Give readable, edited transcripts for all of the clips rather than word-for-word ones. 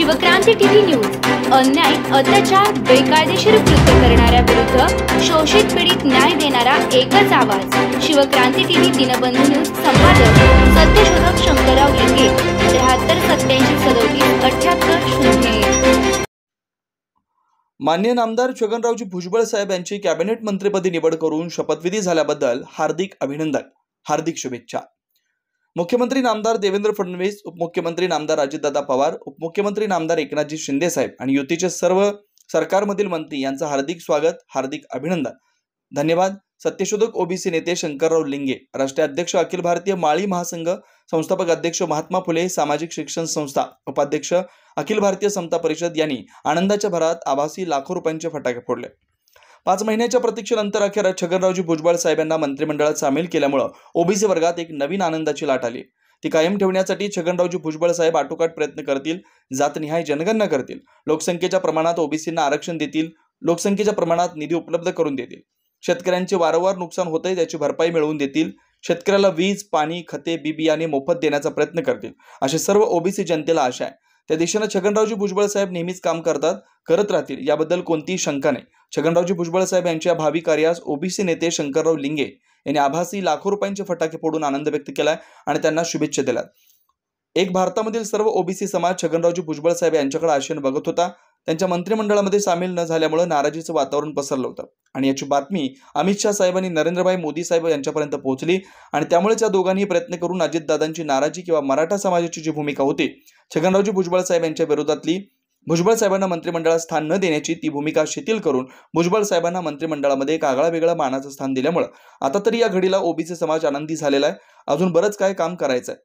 Shivkranti TV news अन्याय, अत्याचार, बेकायदेशीर कृत्य करणाऱ्या विरुद्ध शोषित पीडित न्याय देणारा एकच आवाज। शिवक्रांती टीव्ही दिनबंधू न्यूज संपादक सत्यशोधक शंकरराव लिंगे 7387377801। माननीय नामदार छगनरावजी भुजबळ साहेब यांची कॅबिनेट मंत्रीपदी निवड करून शपथविधी झाल्याबद्दल हार्दिक अभिनंदन, हार्दिक शुभेच्छा। मुख्यमंत्री नामदार देवेंद्र फडणवीस, उपमुख्यमंत्री नामदार अजितदादा पवार, उपमुख्यमंत्री नामदार एकनाथजी शिंदे साहेब आणि युतीचे सर्व सरकारमधील मंत्री यांचं हार्दिक स्वागत, हार्दिक अभिनंदन, धन्यवाद। सत्यशोधक ओबीसी नेते शंकरराव लिंगे, राष्ट्रीय अध्यक्ष अखिल भारतीय माळी महासंघ, संस्थापक अध्यक्ष महात्मा फुले सामाजिक शिक्षण संस्था, उपाध्यक्ष अखिल भारतीय समता परिषद यांनी आनंदाच्या भरात आभासी लाखो रुपयांचे फटाके फोडले। 5 महिन्याच्या प्रतीक्षेनंतर अखेर छगनरावजी भुजबळ साहेब यांना मंत्रिमंडळात सामील केल्यामुळे ओबीसी वर्गात एक नवीन आनंदाची लाट आली। ती कायम ठेवण्यासाठी छगनरावजी भुजबळ साहेब आटोकाट प्रयत्न करतील, जातनिहाय जनगणना करतील, लोकसंख्येच्या प्रमाणात ओबीसींना आरक्षण देतील, लोकसंख्येच्या प्रमाणात निधी उपलब्ध करून देतील, शेतकऱ्यांचे वारंवार नुकसान होते त्याची भरपाई मिळवून देतील, शेतकऱ्याला वीज, पाणी, खते, बी-बियाणे मोफत देण्याचा प्रयत्न करतील, असे सर्व ओबीसी जनतेला आशा आहे। त्या दिशेने छगनरावजी भुजबळ साहेब नेहमीच काम करत राहतील, याबद्दल कोणतीही शंका नाही। छगनरावजी भुजबळ साहेब यांच्या भावी कार्यास ओबीसी नेते शंकरराव लिंगे यांनी आभासी लाखो रुपयांचे फटाके फोडून आनंद व्यक्त केलाय आणि त्यांना शुभेच्छा दिल्यात। एक भारतामधील सर्व ओबीसी समाज छगनरावजी भुजबळ साहेब यांच्याकडे आशेने बघत होता। त्यांच्या मंत्रिमंडळामध्ये सामील न झाल्यामुळे नाराजीचं वातावरण पसरलं होतं आणि याची बातमी अमित शाह साहेब आणि नरेंद्रभाई मोदी साहेब यांच्यापर्यंत पोहोचली आणि त्यामुळेच या दोघांनी प्रयत्न करून अजितदादांची नाराजी किंवा मराठा समाजाची जी भूमिका होती छगनरावजी भुजबळ साहेब यांच्या विरोधातली, भुजबळ साहेबांना मंत्रिमंडळात स्थान न देण्याची, ती भूमिका शिथिल करून भुजबळ साहेबांना मंत्रिमंडळामध्ये एक आगळा वेगळा मानाचं स्थान दिल्यामुळे आता तरी या घडीला ओबीसी समाज आनंदी झालेला आहे। अजून बरंच काय काम करायचं आहे,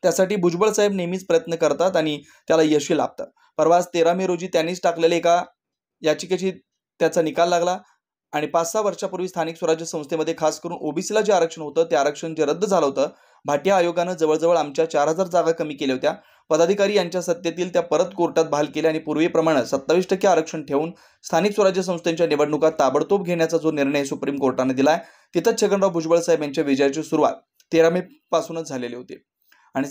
त्यासाठी भुजबळ साहेब नेहमीच प्रयत्न करतात आणि त्याला यश लाभतं। परवाच 13 मे रोजी त्यांनीच टाकलेल्या एका याचिकेची त्याचा निकाल लागला आणि 5-6 वर्षापूर्वी स्थानिक स्वराज्य संस्थेमध्ये खास करून ओबीसीला जे आरक्षण होतं ते आरक्षण जे रद्द झालं होतं, भाटिया आयोगानं जवळजवळ आमच्या 4000 जागा कमी केल्या होत्या। पदाधिकारी यांच्या सत्तेतील त्या परत कोर्टात बहाल केल्या आणि पूर्वीप्रमाणे 27% आरक्षण ठेवून स्थानिक स्वराज्य संस्थांच्या निवडणुका ताबडतोब घेण्याचा जो निर्णय सुप्रीम कोर्टाने दिलाय, तिथंच छगनराव भुजबळ साहेब यांच्या विजयाची सुरुवात 13 मे पासूनच झालेली होती आणि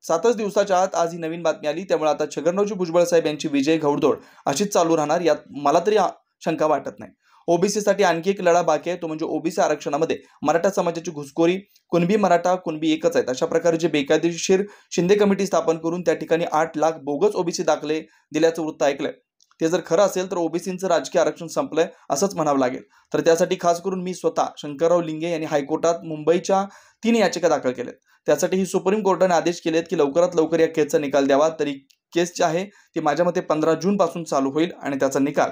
7च दिवसाच्या आत आज ही नवीन बातमी आली। त्यामुळे आता छगनरावजी भुजबळ साहेब यांची विजय घौडदौड अशीच चालू राहणार, यात मला तरी शंका वाटत नाही। ओबीसी साठी आणखी एक लढा बाकी आहे, तो म्हणजे ओबीसी आरक्षणामध्ये मराठा समाजाची घुसखोरी, कुणबी मराठा कुणबी एकच आहेत अशा प्रकारे जे बेकायदेशीर शिंदे कमिटी स्थापन करून त्या ठिकाणी 8 लाख बोगस ओबीसी दाखले दिल्याचं वृत्त ऐकलंय। ते जर खरं असेल तर ओबीसींचं राजकीय आरक्षण संपलंय असंच म्हणावं लागेल। तर त्यासाठी खास करून मी स्वतः शंकरराव लिंगे यांनी हायकोर्टात मुंबईच्या 3 याचिका दाखल केल्यात। त्यासाठी ही सुप्रीम कोर्टाने आदेश केलेत की लवकरात लवकर या केसचा निकाल द्यावा। तरी केस जी आहे ती माझ्या मते 15 जून पासून चालू होईल आणि त्याचा निकाल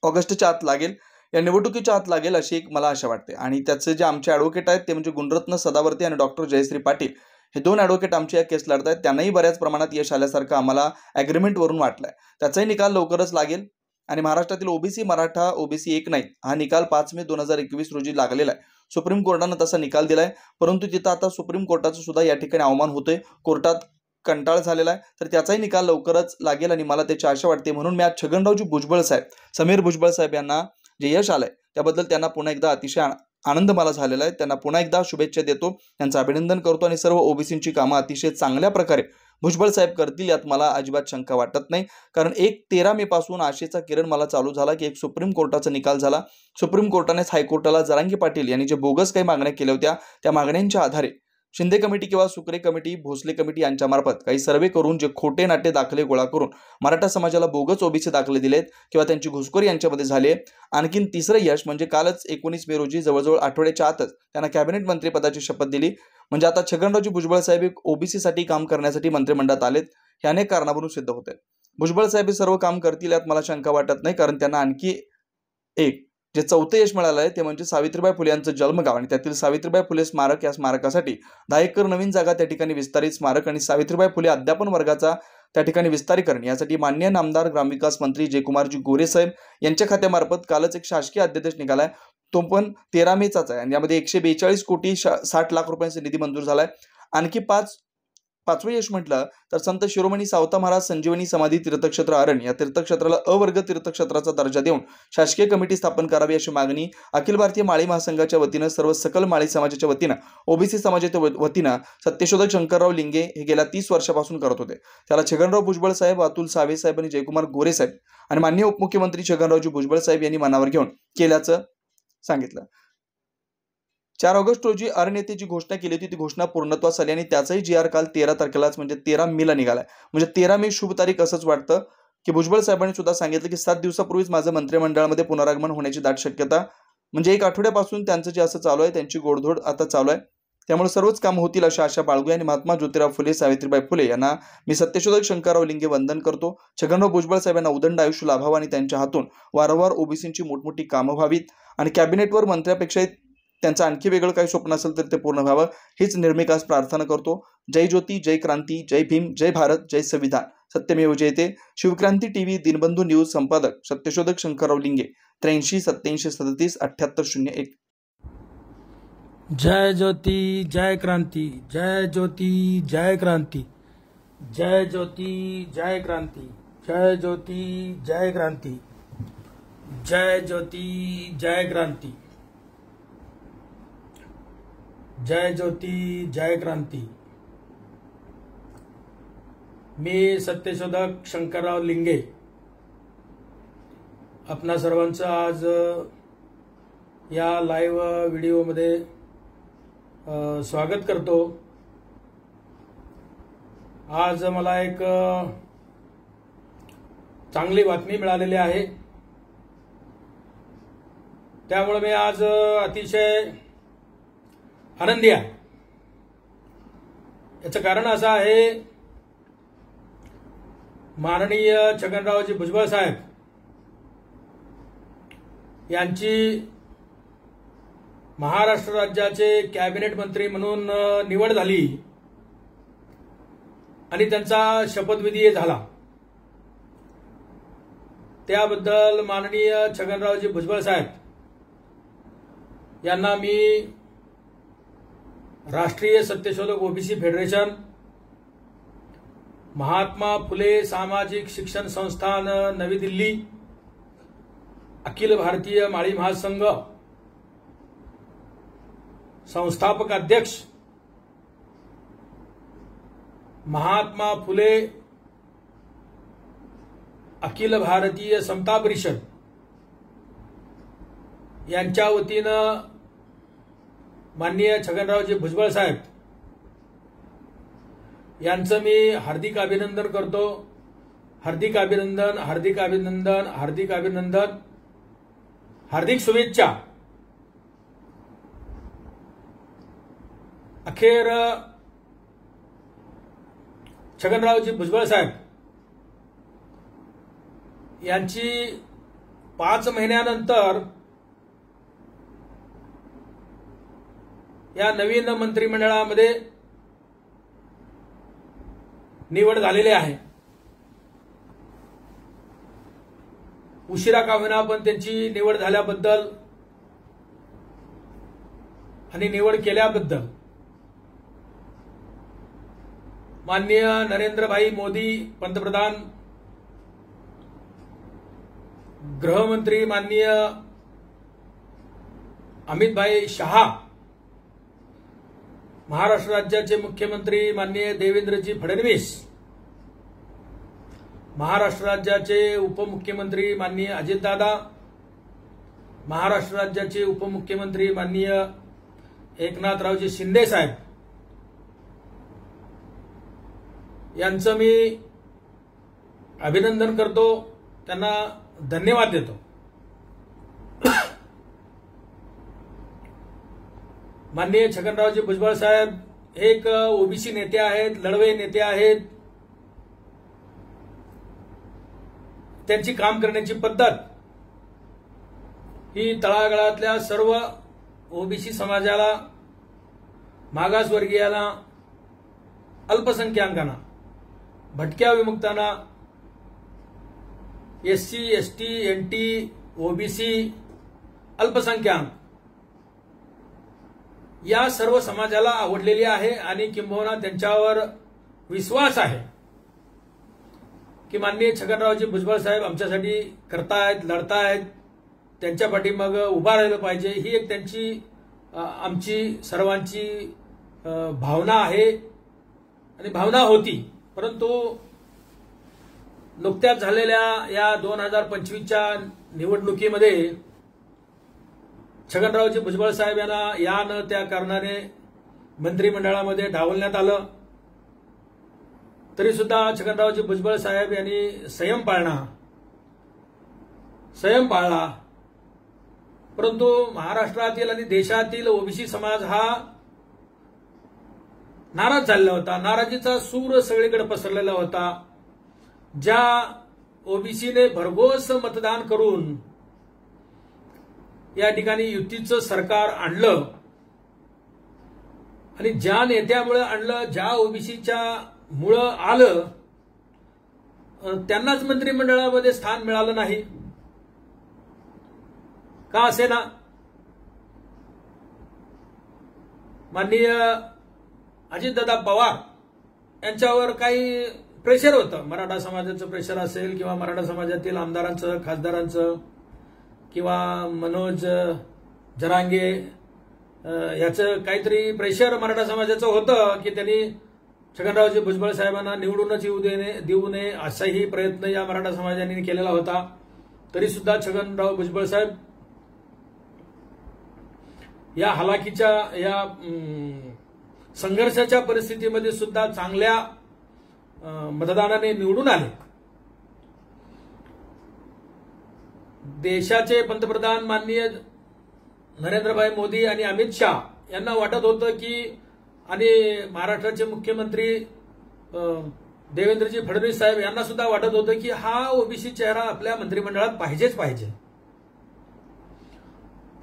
ऑगस्टच्या आत लागेल, या निवडणुकीच्या आत लागेल अशी एक मला आशा वाटते। आणि त्याचे जे आमचे ॲडव्होकेट आहेत ते म्हणजे गुणरत्न सदावर्ती आणि डॉक्टर जयश्री पाटील, हे 2 ॲडव्होकेट आमचे या केस लढत आहेत। त्यांनाही बऱ्याच प्रमाणात यश आल्यासारखं आम्हाला ॲग्रीमेंटवरून वाटलंय। त्याचाही निकाल लवकरच लागेल आणि महाराष्ट्रातील ओबीसी, मराठा, ओबीसी एक नाही, हा निकाल 5 मे 2021 रोजी लागलेला आहे। सुप्रीम कोर्टाने तसा निकाल दिलाय, परंतु तिथं आता सुप्रीम कोर्टाचं सुद्धा या ठिकाणी अवमान होतोय, कोर्टात कंटाळ झालेला आहे। तर त्याचाही निकाल लवकरच लागेल आणि मला त्याची आशा वाटते। म्हणून मी आज छगनरावजी भुजबळ साहेब, समीर भुजबळ साहेब यांना जे यश आलंय त्याबद्दल त्यांना पुन्हा एकदा अतिशय आनंद मला झालेला आहे। त्यांना पुन्हा एकदा शुभेच्छा देतो, त्यांचं अभिनंदन करतो आणि सर्व ओबीसींची कामं अतिशय चांगल्या प्रकारे भुजबळ साहेब करतील यात मला अजिबात शंका वाटत नाही। कारण 13 मे पासून आशेचा किरण मला चालू झाला की एक सुप्रीम कोर्टाचा निकाल झाला। सुप्रीम कोर्टानेच हायकोर्टाला जरांगे पाटील यांनी जे बोगस काही मागण्या केल्या होत्या त्या मागण्यांच्या आधारे शिंदे कमिटी किंवा सुक्रे कमिटी, भोसले कमिटी यांच्यामार्फत काही सर्वे करून जे खोटे नाटे दाखले गोळा करून मराठा समाजाला बोगस ओबीसी दाखले दिलेत किंवा त्यांची घुसखोरी यांच्यामध्ये झाली आहे। आणखीन तिसरं यश म्हणजे कालच 19 मे रोजी जवळजवळ आठवड्याच्या आतच त्यांना कॅबिनेट मंत्रिपदाची शपथ दिली। म्हणजे आता छगनरावजी भुजबळ साहेब एक ओबीसी साठी काम करण्यासाठी मंत्रिमंडळात आलेत, हे अनेक कारणावरून सिद्ध होते। भुजबळ साहेब हे सर्व काम करतील यात मला शंका वाटत नाही, कारण त्यांना आणखी एक जे 4थं यश मिळालं आहे ते म्हणजे सावित्रीबाई फुले यांचं जन्मगाव आणि त्यातील सावित्रीबाई फुले स्मारक, या स्मारकासाठी 10 एकर नवीन जागा त्या ठिकाणी विस्तारित स्मारक आणि सावित्रीबाई फुले अध्यापन वर्गाचा त्या ठिकाणी विस्तारीकरण यासाठी माननीय नामदार ग्रामविकास मंत्री जयकुमारजी गोरे साहेब यांच्या खात्यामार्फत कालच एक शासकीय अध्यादेश निघालाय, तो पण 13 मेचाच आहे आणि यामध्ये 142 कोटी 60 लाख रुपयांचा निधी मंजूर झालाय। आणखी 5 पाचवं यश म्हटलं तर संत शिरोमणी सावता महाराज संजीवनी समाधी तीर्थक्षेत्र आरण या तीर्थक्षेत्राला अवर्ग तीर्थक्षेत्राचा दर्जा देऊन शासकीय कमिटी स्थापन करावी अशी मागणी अखिल भारतीय माळी महासंघाच्या वतीनं सर्व सकल माळी समाजाच्या वतीनं ओबीसी समाजाच्या वतीनं सत्यशोधक शंकरराव लिंगे हे गेल्या 30 वर्षापासून करत होते. त्याला छगनराव भुजबळ साहेब, अतुल सावे साहेब आणि जयकुमार गोरे साहेब आणि माननीय उपमुख्यमंत्री छगनरावजी भुजबळ साहेब यांनी मनावर घेऊन केल्याचं सांगितलं. 4 ऑगस्ट रोजी आरण येथे जी घोषणा केली होती ती घोषणा पूर्णत्वास आली आणि त्याचाही GR काल 13 तारखेलाच म्हणजे 13 मेला निघालाय. म्हणजे 13 मे शुभ तारीख असंच वाटतं की भुजबळ साहेबांनी सुद्धा सांगितलं की 7 दिवसापूर्वीच माझं मंत्रिमंडळामध्ये पुनरागमन होण्याची दाट शक्यता, म्हणजे 1 आठवड्यापासून त्यांचं जे असं चालू आहे त्यांची गोडधोड आता चालू आहे. त्यामुळे सर्वच काम होतील अशा आशा बाळगूया आणि महात्मा ज्योतिराव फुले, सावित्रीबाई फुले यांना मी सत्यशोधक शंकरराव लिंगे वंदन करतो. छगनराव भुजबळ साहेबांना उदंड आयुष्य लाभावं आणि त्यांच्या हातून वारंवार ओबीसींची मोठमोठी कामं व्हावीत आणि कॅबिनेटवर मंत्र्यापेक्षा त्यांचं आणखी वेगळं काही स्वप्न असेल तर ते पूर्ण व्हावं हीच निर्मिकास प्रार्थना करतो. जय ज्योती, जय क्रांती, जय भीम, जय भारत, जय संविधान. सत्यमेव जयते. शिवक्रांती टीव्ही दिनबंधू न्यूज संपादक सत्यशोधक शंकरराव लिंगे 83 87 37 78 01. जय ज्योती जय क्रांती, जय ज्योती जय क्रांती, जय ज्योती जय क्रांती, जय ज्योती जय क्रांती, जय ज्योती जय क्रांती, जय ज्योती जय क्रांती. मी सत्यशोधक शंकरराव लिंगे आपणा सर्वांचं आज या लाईव्ह व्हिडिओमध्ये स्वागत करतो. आज मला एक चांगली बातमी मिळालेली आहे, त्यामुळे मी आज अतिशय आनंदी आहे. याचं कारण असं आहे, माननीय छगनरावजी भुजबळ साहेब यांची महाराष्ट्र राज्याचे कॅबिनेट मंत्री म्हणून निवड झाली आणि त्यांचा शपथविधी झाला. त्याबद्दल माननीय छगनरावजी भुजबळ साहेब यांना मी राष्ट्रीय सत्यशोधक ओबीसी फेडरेशन, महात्मा फुले सामाजिक शिक्षण संस्थान नवी दिल्ली, अखिल भारतीय माळी महासंघ संस्थापक अध्यक्ष, महात्मा फुले अखिल भारतीय समता परिषद यांच्या वतीनं माननीय छगनरावजी भुजबळ साहेब यांचं मी हार्दिक अभिनंदन करतो. हार्दिक अभिनंदन, हार्दिक अभिनंदन, हार्दिक अभिनंदन, हार्दिक शुभेच्छा. अखेर छगनरावजी भुजबळ साहेब यांची 5 महिन्यानंतर या नवीन मंत्रिमंडळामध्ये निवड झालेली आहे. उशिरा का होईना पण त्यांची निवड झाल्याबद्दल आणि निवड केल्याबद्दल माननीय नरेंद्रभाई मोदी पंतप्रधान, गृहमंत्री माननीय अमितभाई शहा, महाराष्ट्र राज्याचे मुख्यमंत्री माननीय देवेंद्रजी फडणवीस, महाराष्ट्र राज्याचे उपमुख्यमंत्री माननीय अजितदादा, महाराष्ट्र राज्याचे उपमुख्यमंत्री माननीय एकनाथरावजी शिंदे साहेब यांचं मी अभिनंदन करतो, त्यांना धन्यवाद देतो. माननीय छगनरावजी भुजबळ साहेब हे एक ओबीसी नेते आहेत, लढवई नेते आहेत. त्यांची काम करण्याची पद्धत ही तळागाळातल्या सर्व ओबीसी समाजाला, मागासवर्गीयाला, अल्पसंख्याकांना, भटक्या विमुक्तांना, SC, ST, NT, ओबीसी, अल्पसंख्याक या सर्व समाजाला आवडलेली आहे आणि किंबहुना त्यांच्यावर विश्वास आहे की माननीय छगनरावजी भुजबळ साहेब आमच्यासाठी करतायत, लढतायत, त्यांच्या पाठीमागे उभा राहिलं पाहिजे, ही एक त्यांची आमची सर्वांची भावना आहे आणि भावना होती. परंतु नुकत्याच झालेल्या या 2025च्या निवडणुकीमध्ये छगनरावजी भुजबळ साहेब यांना या न त्या कारणाने मंत्रिमंडळामध्ये डावलण्यात आलं. तरी सुद्धा छगनरावजी भुजबळ साहेब यांनी संयम पाळला. परंतु महाराष्ट्रातील आणि देशातील ओबीसी समाज हा नाराज झालेला होता. नाराजीचा सूर सगळीकडे पसरलेला होता. ज्या ओबीसीने भरघोस मतदान करून या ठिकाणी युतीचं सरकार आणलं आणि ज्या नेत्यामुळे आणलं, ज्या ओबीसीच्या मुळे आलं, त्यांनाच मंत्रिमंडळामध्ये स्थान मिळालं नाही. का असे ना, माननीय अजितदादा पवार यांच्यावर काही प्रेशर होतं. मराठा समाजाचं प्रेशर असेल किंवा मराठा समाजातील आमदारांचं, खासदारांचं किंवा मनोज जरांगे याचं काहीतरी प्रेशर मराठा समाजाचं होतं की त्यांनी छगनरावजी भुजबळ साहेबांना निवडूनच देऊ नये असाही प्रयत्न या मराठा समाजाने केलेला होता. तरी सुद्धा छगनराव भुजबळ साहेब या हलाखीच्या, या संघर्षाच्या परिस्थितीमध्ये सुद्धा चांगल्या मतदानाने निवडून आले. देशाचे पंतप्रधान माननीय नरेंद्रभाई मोदी आणि अमित शहा यांना वाटत होतं की, आणि महाराष्ट्राचे मुख्यमंत्री देवेंद्रजी फडणवीस साहेब यांना सुद्धा वाटत होतं की हा ओबीसी चेहरा आपल्या मंत्रिमंडळात पाहिजेच पाहिजे.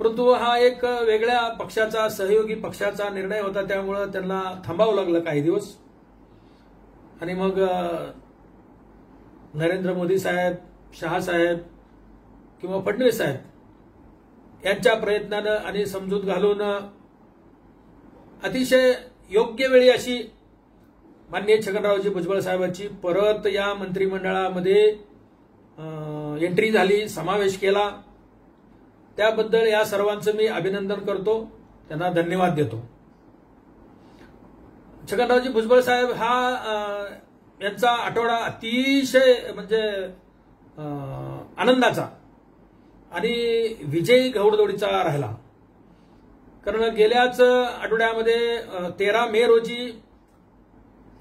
परंतु हा एक वेगळ्या पक्षाचा, सहयोगी पक्षाचा निर्णय होता. त्यामुळे त्यांना थांबावं लागलं काही दिवस. आणि मग नरेंद्र मोदी साहेब, शहा साहेब किंवा फडणवीस साहेब यांच्या प्रयत्नानं आणि समजूत घालून अतिशय योग्य वेळी अशी माननीय छगनरावजी भुजबळ साहेबांची परत या मंत्रिमंडळामध्ये एंट्री झाली, समावेश केला. त्याबद्दल या सर्वांचं मी अभिनंदन करतो, त्यांना धन्यवाद देतो. छगनरावजी भुजबळ साहेब हा यांचा आठवडा अतिशय म्हणजे आनंदाचा आणि विजयी घौडदौडीचा राहिला. कारण गेल्याच आठवड्यामध्ये 13 मे रोजी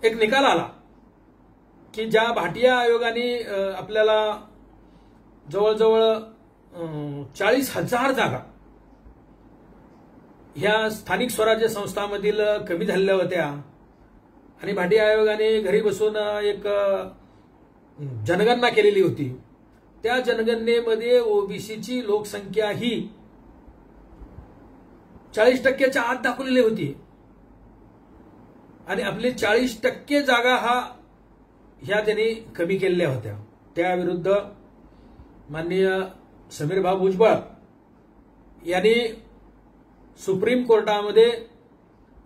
एक निकाल आला की ज्या भाटिया आयोगाने आपल्याला जवळजवळ 40,000 जागा ह्या स्थानिक स्वराज्य संस्थांमधील कमी झालेल्या होत्या आणि भाटिया आयोगाने घरी बसून एक जनगणना केलेली होती. त्या जनगणनेमध्ये ओबीसीची लोकसंख्या ही 40% आत दाखवलेली होती आणि आपली 40% जागा ह्या त्यांनी कमी केलेल्या होत्या. त्याविरुद्ध माननीय समीरभाऊ भुजबळ यांनी सुप्रीम कोर्टामध्ये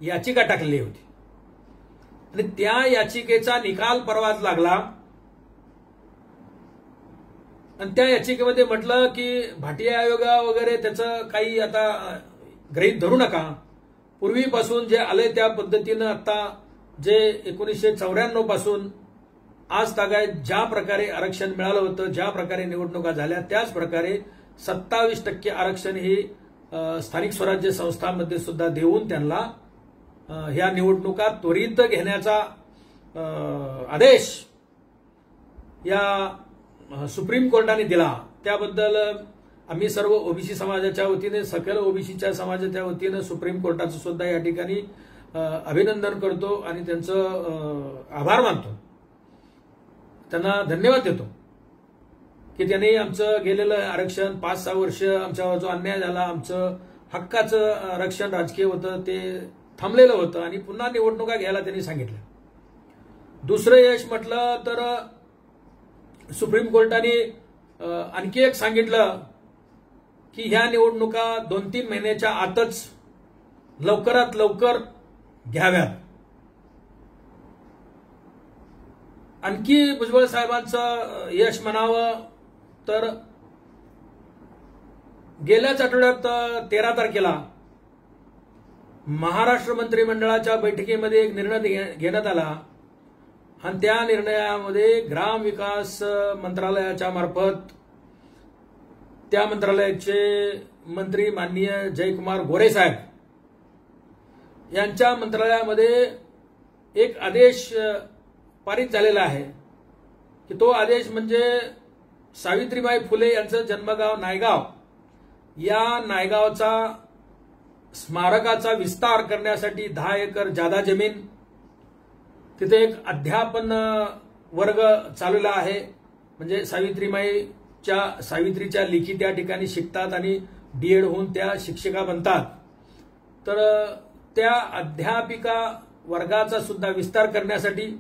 याचिका टाकलेली होती आणि त्या याचिकेचा निकाल परवाच लागला. आणि त्या याचिकेमध्ये म्हटलं की भाटिया आयोग वगैरे त्याचं काही आता गृहीत धरू नका. पूर्वीपासून जे आले त्या पद्धतीनं आता जे 1994 पासून आज तागायत ज्या प्रकारे आरक्षण मिळालं होतं, ज्या प्रकारे निवडणुका झाल्या, त्याच प्रकारे 27% आरक्षण ही स्थानिक स्वराज्य संस्थांमध्ये सुद्धा देऊन त्यांना ह्या निवडणुका त्वरित घेण्याचा आदेश या सुप्रीम कोर्टाने दिला. त्याबद्दल आम्ही सर्व ओबीसी समाजाच्या वतीने, सकल ओबीसीच्या समाजाच्या वतीने सुप्रीम कोर्टाचं सुद्धा या ठिकाणी अभिनंदन करतो आणि त्यांचं आभार मानतो, त्यांना धन्यवाद देतो की त्यांनी आमचं गेलेलं आरक्षण 5-6 वर्ष आमच्यावर जो अन्याय झाला, आमचं हक्काचं रक्षण राजकीय होतं ते थांबलेलं होतं आणि पुन्हा निवडणुका घ्यायला त्यांनी सांगितलं. दुसरं यश म्हटलं तर सुप्रीम कोर्टाने आणखी एक सांगितलं की ह्या निवडणुका 2-3 महिन्याच्या आतच लवकरात लवकर घ्याव्यात. आणखी भुजबळ साहेबांचं यश म्हणावं तर गेल्याच आठवड्यात 13 तारखेला महाराष्ट्र मंत्रिमंडळाच्या बैठकीमध्ये एक निर्णय घेण्यात आला आणि त्या निर्णयामध्ये ग्रामविकास मंत्रालयाच्या मार्फत त्या मंत्रालयाचे मंत्री माननीय जयकुमार गोरे साहेब यांच्या मंत्रालयामध्ये एक आदेश पारित झालेला आहे की तो आदेश म्हणजे सावित्रीबाई फुले यांचं जन्मगाव नायगाव या नायगावचा स्मारकाचा विस्तार करण्यासाठी 10 एकर जादा जमीन तिथे एक अध्यापन वर्ग चालवला आहे म्हणजे सावित्रीच्या लेखी त्या ठिकाणी शिकतात आणि डीएड होऊन त्या शिक्षिका बनतात तर त्या अध्यापिका वर्गाचा सुद्धा विस्तार करण्यासाठी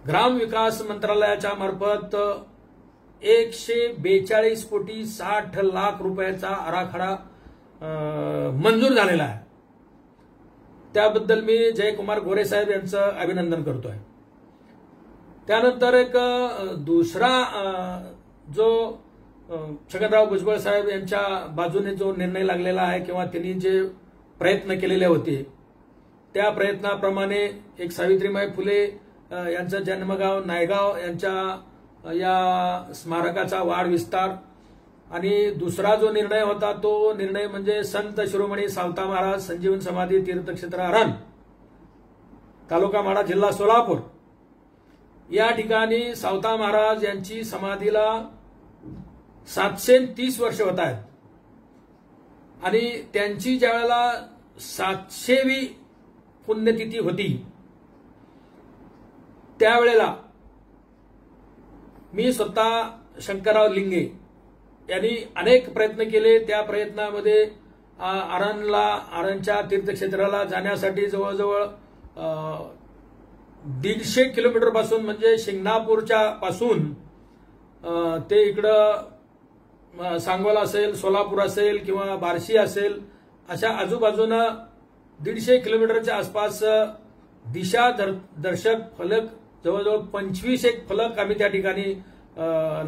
ग्रामविकास मंत्रालयाच्या मार्फत 142 कोटी 60 लाख रुपयाचा आराखडा मंजूर झालेला आहे त्याबद्दल मी जयकुमार गोरे साहेब यांचं अभिनंदन करतोय। त्यानंतर एक दुसरा जो छगनराव भुजबळ साहेब यांच्या बाजूने जो निर्णय लागलेला आहे किंवा त्यांनी जे प्रयत्न केलेले होते त्या प्रयत्नाप्रमाणे एक सावित्रीबाई फुले यांचं जन्मगाव नायगाव यांच्या या स्मारकाचा वाढ विस्तार आणि दुसरा जो निर्णय होता तो निर्णय म्हणजे संत शिरोमणी सावता महाराज संजीवन समाधी तीर्थक्षेत्र अरण तालुका माढा जिल्हा सोलापूर या ठिकाणी सावता महाराज यांची समाधीला 730 वर्ष होत आहेत आणि त्यांची ज्यावेळेला 700वी पुण्यतिथी होती त्यावेळेला मी स्वतः शंकरराव लिंगे यांनी अनेक प्रयत्न केले त्या प्रयत्नामध्ये अरणच्या तीर्थक्षेत्राला जाण्यासाठी जवळजवळ 150 किलोमीटर पासून म्हणजे शिंगणापूरच्या पासून ते इकडं सांगोला असेल सोलापूर असेल किंवा बार्शी असेल अशा आजूबाजूनं 150 किलोमीटरच्या आसपास दिशा दर्शक फलक जवळजवळ 25 एक फलक आम्ही त्या ठिकाणी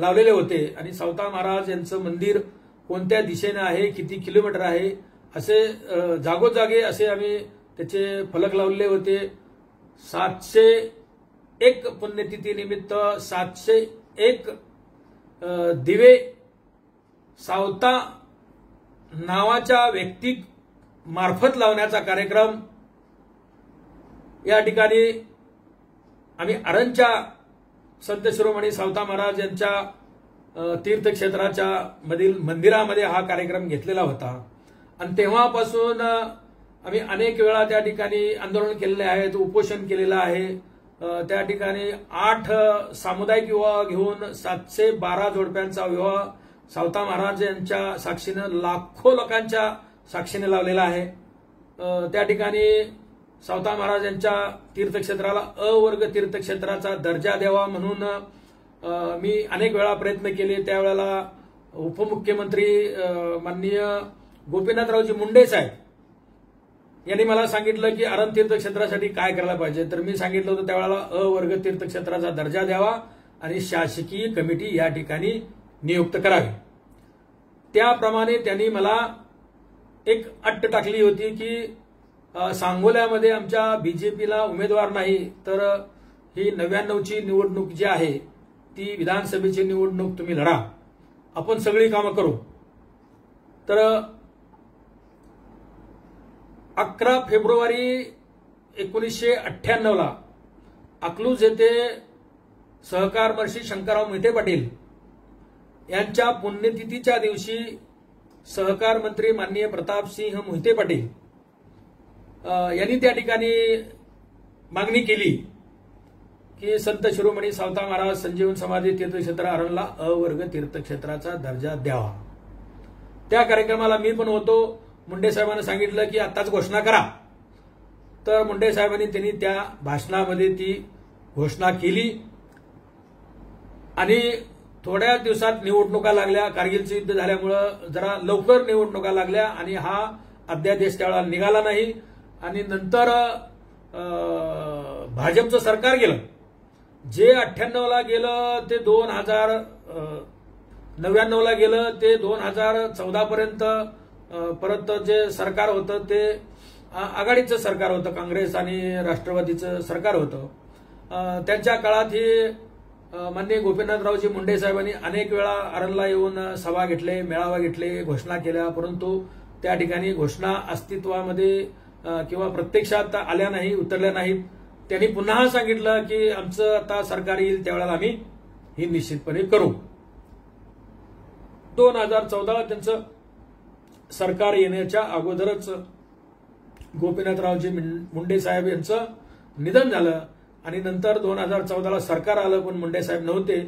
लावलेले होते आणि सावता महाराज यांचं मंदिर कोणत्या दिशेने आहे किती किलोमीटर आहे असे जागोजागे असे आम्ही त्याचे फलक लावलेले होते। 701 पुण्यतिथी निमित्त 701 दिवे सावता नावाच्या व्यक्ती मार्फत लावण्याचा कार्यक्रम या ठिकाणी आम्ही अरणच्या संत शिरोमणी सावता महाराज यांच्या तीर्थक्षेत्राच्या मधील मंदिरामध्ये हा कार्यक्रम घेतलेला होता आणि तेव्हापासून आम्ही अनेक वेळा त्या ठिकाणी आंदोलन केलेले आहेत उपोषण केलेलं आहे त्या ठिकाणी 8 सामुदायिक विवाह घेऊन 712 जोडप्यांचा विवाह सावता महाराज यांच्या साक्षीनं लाखो लोकांच्या साक्षीने लावलेला आहे। त्या ठिकाणी सावता महाराज यांच्या तीर्थक्षेत्राला अवर्ग तीर्थक्षेत्राचा दर्जा द्यावा म्हणून मी अनेक वेळा प्रयत्न केले। त्यावेळेला उपमुख्यमंत्री माननीय गोपीनाथरावजी मुंडे साहेब यांनी मला सांगितलं की अरण तीर्थक्षेत्रासाठी काय करायला पाहिजे तर मी सांगितलं होतं त्यावेळेला अवर्ग तीर्थक्षेत्राचा दर्जा द्यावा आणि शासकीय कमिटी या ठिकाणी नियुक्त करावी। त्याप्रमाणे त्यांनी मला एक अट टाकली होती की सांगोल्यामध्ये आमच्या बीजेपीला उमेदवार नाही तर ही 99ची निवडणूक जी आहे ती विधानसभेची निवडणूक तुम्ही लढा आपण सगळी कामं करू। तर 11 फेब्रुवारी 1998ला अकलूज येथे सहकार महर्षी शंकरराव मोहिते पाटील यांच्या पुण्यतिथीच्या दिवशी सहकार मंत्री माननीय प्रतापसिंह मोहिते पाटील यांनी त्या ठिकाणी मागणी केली की संत शिरोमणी सावता महाराज संजीवन समाधी तीर्थक्षेत्र अरणला अवर्ग तीर्थक्षेत्राचा दर्जा द्यावा। त्या कार्यक्रमाला मी पण होतो। मुंडे साहेबांनी सांगितलं की आताच घोषणा करा तर मुंडे साहेबांनी त्यांनी त्या भाषणामध्ये ती घोषणा केली आणि थोड्या दिवसात निवडणुका लागल्या। कारगिलचं युद्ध झाल्यामुळे जरा लवकर निवडणुका लागल्या आणि हा अध्यादेश त्यावेळेला निघाला नाही आणि नंतर भाजपचं सरकार गेलं, जे 98ला गेलं ते 2099ला गेलं ते 2014 पर्यंत परत जे सरकार होतं ते आघाडीचं सरकार होतं, काँग्रेस आणि राष्ट्रवादीचं सरकार होतं. त्यांच्या काळात ही माननीय गोपीनाथरावजी मुंडे साहेबांनी अनेक वेळा आरणला येऊन सभा घेतले, मेळावा घेतले, घोषणा केल्या, परंतु त्या ठिकाणी घोषणा अस्तित्वामध्ये किंवा प्रत्यक्षात आल्या नाही, उतरल्या नाहीत. त्यांनी पुन्हा सांगितलं की आमचं आता सरकार येईल त्यावेळेला आम्ही ही निश्चितपणे करू. 2014ला त्यांचं सरकार येण्याच्या अगोदरच गोपीनाथरावजी मुंडे साहेब यांचं निधन झालं आणि नंतर 2014ला सरकार आलं, पण मुंडे साहेब नव्हते.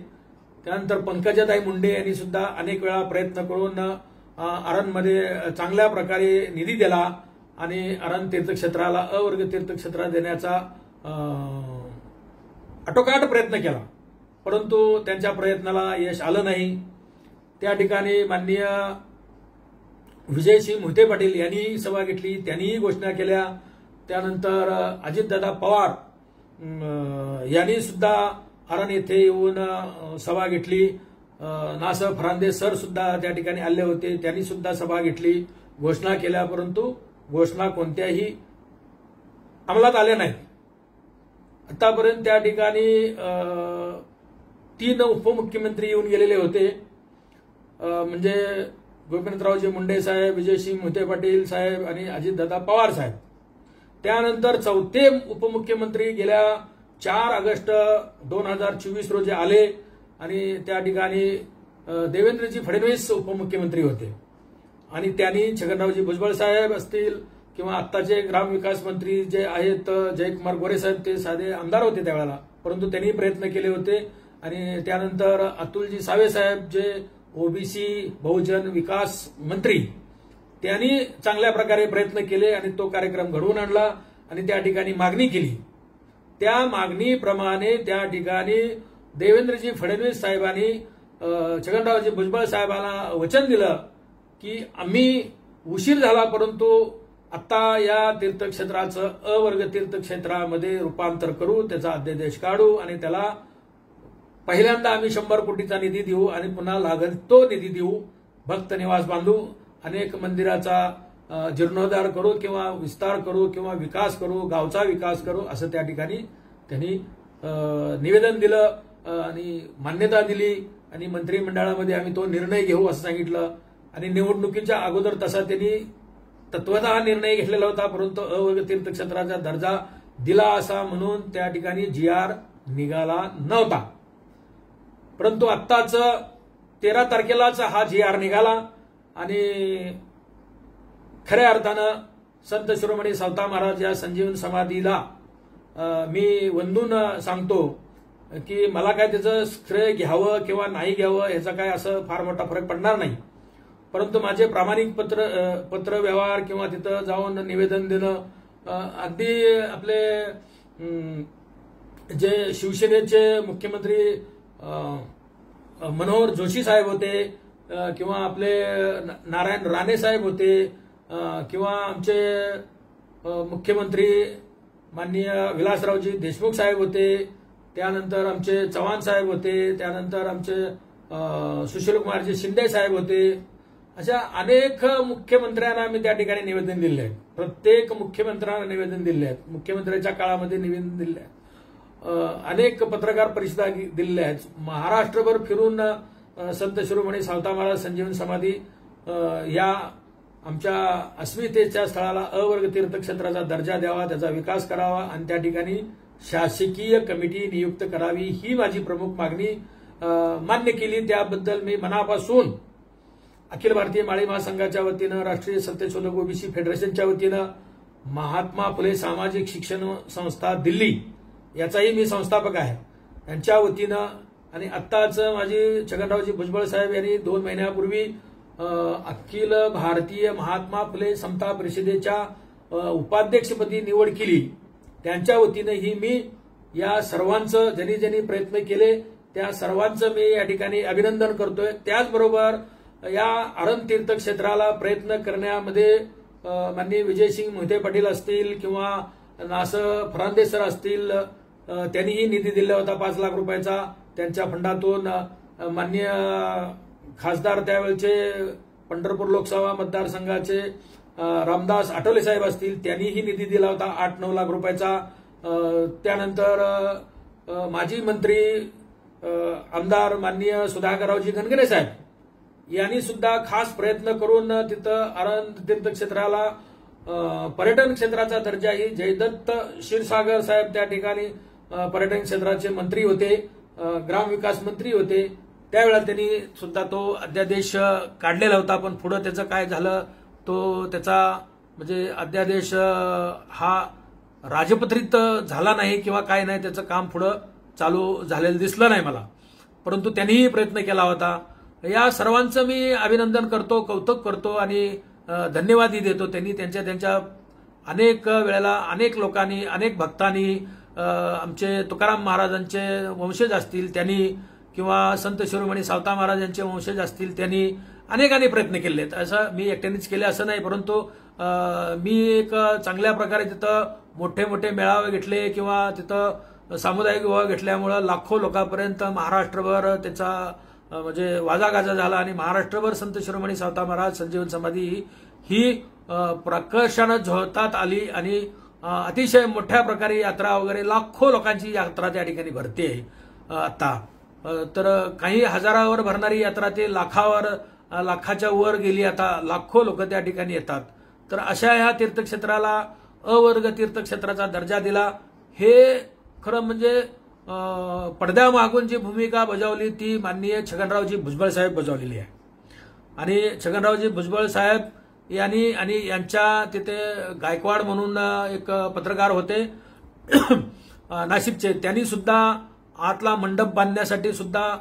त्यानंतर पंकजाताई मुंडे यांनी सुद्धा अनेक वेळा प्रयत्न करून आरणमध्ये चांगल्या प्रकारे निधी दिला आणि आरण तीर्थक्षेत्राला अवर्ग तीर्थक्षेत्र देण्याचा आटोकाट प्रयत्न केला, परंतु त्यांच्या प्रयत्नाला यश आलं नाही. त्या ठिकाणी माननीय विजयसिंह मोहिते पाटील यांनी सभा घेतली, त्यांनीही घोषणा केल्या. त्यानंतर अजितदादा पवार यांनी सुद्धा आरण येथे येऊन सभा घेतली. ना. फरांदे सर सुद्धा त्या ठिकाणी आले होते, त्यांनी सुद्धा सभा घेतली, घोषणा केल्या, परंतु घोषणा कोणत्याही अंमलात आल्या नाहीत. आतापर्यंत त्या ठिकाणी 3 उपमुख्यमंत्री येऊन गेलेले होते, म्हणजे गोपीनाथरावजी मुंडे साहेब, विजयसिंह मोहिते पाटील साहेब आणि अजितदादा पवार साहेब. त्यानंतर 4थे उपमुख्यमंत्री गेल्या 4 ऑगस्ट 2024 रोजी आले आणि त्या ठिकाणी देवेंद्रजी फडणवीस उपमुख्यमंत्री होते आणि त्यांनी छगनरावजी भुजबळ साहेब असतील किंवा आत्ताचे ग्रामविकास मंत्री जे आहेत जयकुमार गोरे साहेब, ते साधे आमदार होते त्यावेळेला, परंतु त्यांनी प्रयत्न केले होते. आणि त्यानंतर अतुलजी सावे साहेब जे ओबीसी बहुजन विकास मंत्री, त्यांनी चांगल्या प्रकारे प्रयत्न केले आणि तो कार्यक्रम घडवून आणला आणि त्या ठिकाणी मागणी केली. त्या मागणीप्रमाणे त्या ठिकाणी देवेंद्रजी फडणवीस साहेबांनी छगनरावजी भुजबळ साहेबांना वचन दिलं की आम्ही उशीर झाला, परंतु आता या तीर्थक्षेत्राचं अवर्ग तीर्थक्षेत्रामध्ये रूपांतर करू, त्याचा अध्यादेश काढू आणि त्याला पहिल्यांदा आम्ही 100 कोटीचा निधी देऊ आणि पुन्हा लागेल तो निधी देऊ, भक्त निवास बांधू, अनेक मंदिराचा जीर्णोद्धार करू किंवा विस्तार करू किंवा विकास करू, गावचा विकास करू, असं त्या ठिकाणी त्यांनी निवेदन दिलं आणि मान्यता दिली आणि मंत्रिमंडळामध्ये आम्ही तो निर्णय घेऊ असं सांगितलं. आणि निवडणुकीच्या अगोदर तसा त्यांनी तत्वतः निर्णय घेतलेला होता, परंतु अवर्ग तीर्थक्षेत्राचा दर्जा दिला असा म्हणून त्या ठिकाणी GR निघाला नव्हता. परंतु आत्ताच 13 तारखेलाच हा GR निघाला आणि खऱ्या अर्थानं संत शिरोमणी सावता महाराज या संजीवन समाधीला मी वंदून सांगतो की मला काय त्याचं श्रेय घ्यावं किंवा नाही घ्यावं याचा काय असं फार मोठा फरक पडणार नाही, परंतु माझे प्रामाणिक पत्र व्यवहार किंवा तिथं जाऊन निवेदन देणं, अगदी आपले जे शिवसेनेचे मुख्यमंत्री मनोहर जोशी साहेब होते किंवा आपले नारायण राणे साहेब होते किंवा आमचे मुख्यमंत्री माननीय विलासरावजी देशमुख साहेब होते, त्यानंतर आमचे चव्हाण साहेब होते, त्यानंतर आमचे सुशीलकुमारजी शिंदे साहेब होते, अशा अनेक मुख्यमंत्र्यांना मी त्या ठिकाणी निवेदन दिले आहे. प्रत्येक मुख्यमंत्र्यांना निवेदन दिले आहेत, मुख्यमंत्र्यांच्या काळामध्ये निवेदन दिले आहेत, अनेक पत्रकार परिषदा दिलेल्या आहेत. महाराष्ट्रभर फिरून संत शिरोमणी सावता महाराज संजीवन समाधी या आमच्या अस्मितेच्या स्थळाला अवर्ग तीर्थक्षेत्राचा दर्जा द्यावा, त्याचा विकास करावा आणि त्या ठिकाणी शासकीय कमिटी नियुक्त करावी, ही माझी प्रमुख मागणी मान्य केली. त्याबद्दल मी मनापासून अखिल भारतीय माळी महासंघाच्या वतीनं, राष्ट्रीय सत्यशोधक ओबीसी फेडरेशनच्या वतीनं, महात्मा फुले सामाजिक शिक्षण संस्था दिल्ली याचाही मी संस्थापक आहे, यांच्या वतीनं आणि आत्ताच माझी छगनरावजी भुजबळ साहेब यांनी 2 महिन्यापूर्वी अखिल भारतीय महात्मा फुले समता परिषदेच्या उपाध्यक्षपदी निवड केली, त्यांच्या वतीनंही मी या सर्वांचं ज्यांनी ज्यांनी प्रयत्न केले त्या सर्वांचं मी या ठिकाणी अभिनंदन करतोय. त्याचबरोबर या आरण तीर्थक्षेत्राला प्रयत्न करण्यामध्ये माननीय विजयसिंह मोहिते पाटील असतील किंवा असं फर्नांडिस सर असतील, त्यांनीही निधी दिला होता 5 लाख रुपयाचा त्यांच्या फंडातून. माननीय खासदार त्यावेळचे पंढरपूर लोकसभा मतदारसंघाचे रामदास आठवले साहेब असतील, त्यांनीही निधी दिला होता 8-9 लाख रुपयाचा. त्यानंतर माजी मंत्री आमदार माननीय सुधाकररावजी गणगणे साहेब यांनी सुद्धा खास प्रयत्न करून तिथं आनंद तीर्थक्षेत्राला पर्यटन क्षेत्राचा दर्जाही, जयदत्त क्षीरसागर साहेब त्या ठिकाणी पर्यटन क्षेत्राचे मंत्री होते, ग्रामविकास मंत्री होते. त्यावेळेला त्यांनी सुद्धा तो अध्यादेश काढलेला होता, पण पुढे त्याचं काय झालं तो त्याचा म्हणजे अध्यादेश हा राजपत्रित झाला नाही किंवा काय नाही, त्याचं काम पुढं चालू झालेलं दिसलं नाही मला. परंतु त्यांनीही प्रयत्न केला होता. या सर्वांचं मी अभिनंदन करतो, कौतुक करतो आणि धन्यवादही देतो. त्यांनी त्यांच्या अनेक वेळेला अनेक लोकांनी, अनेक भक्तांनी, आमचे तुकाराम महाराजांचे वंशज असतील त्यांनी किंवा संत शिरोमणी सावता महाराजांचे वंशज असतील त्यांनी अनेकांनी प्रयत्न केले आहेत. असं मी एकट्यानेच केले असं नाही, परंतु मी एक चांगल्या प्रकारे तिथं मोठे मोठे मेळावे घेतले किंवा तिथं सामुदायिक विवाह घेतल्यामुळं लाखो लोकांपर्यंत महाराष्ट्रभर त्याचा म्हणजे वाजागाजा झाला आणि महाराष्ट्रभर संत शिरोमणी सावता महाराज संजीवन समाधी ही प्रकर्षानं झळतात आली आणि अतिशय मोठ्या प्रकारे यात्रा वगैरे लाखो लोकांची यात्रा त्या ठिकाणी भरते आता. तर काही हजारावर भरणारी यात्रा ते लाखाच्या वर गेली. आता लाखो लोक त्या ठिकाणी येतात. तर अशा ह्या तीर्थक्षेत्राला अवर्ग तीर्थक्षेत्राचा दर्जा दिला. हे खरं म्हणजे पडद्यामागून जी भूमिका बजावली ती माननीय छगनरावजी भुजबळ साहेब बजावलेली आहे. आणि छगनरावजी भुजबळ साहेब यांनी आणि यांच्या तिथे गायकवाड म्हणून एक पत्रकार होते नाशिकचे, त्यांनी सुद्धा आतला मंडप बांधण्यासाठी सुद्धा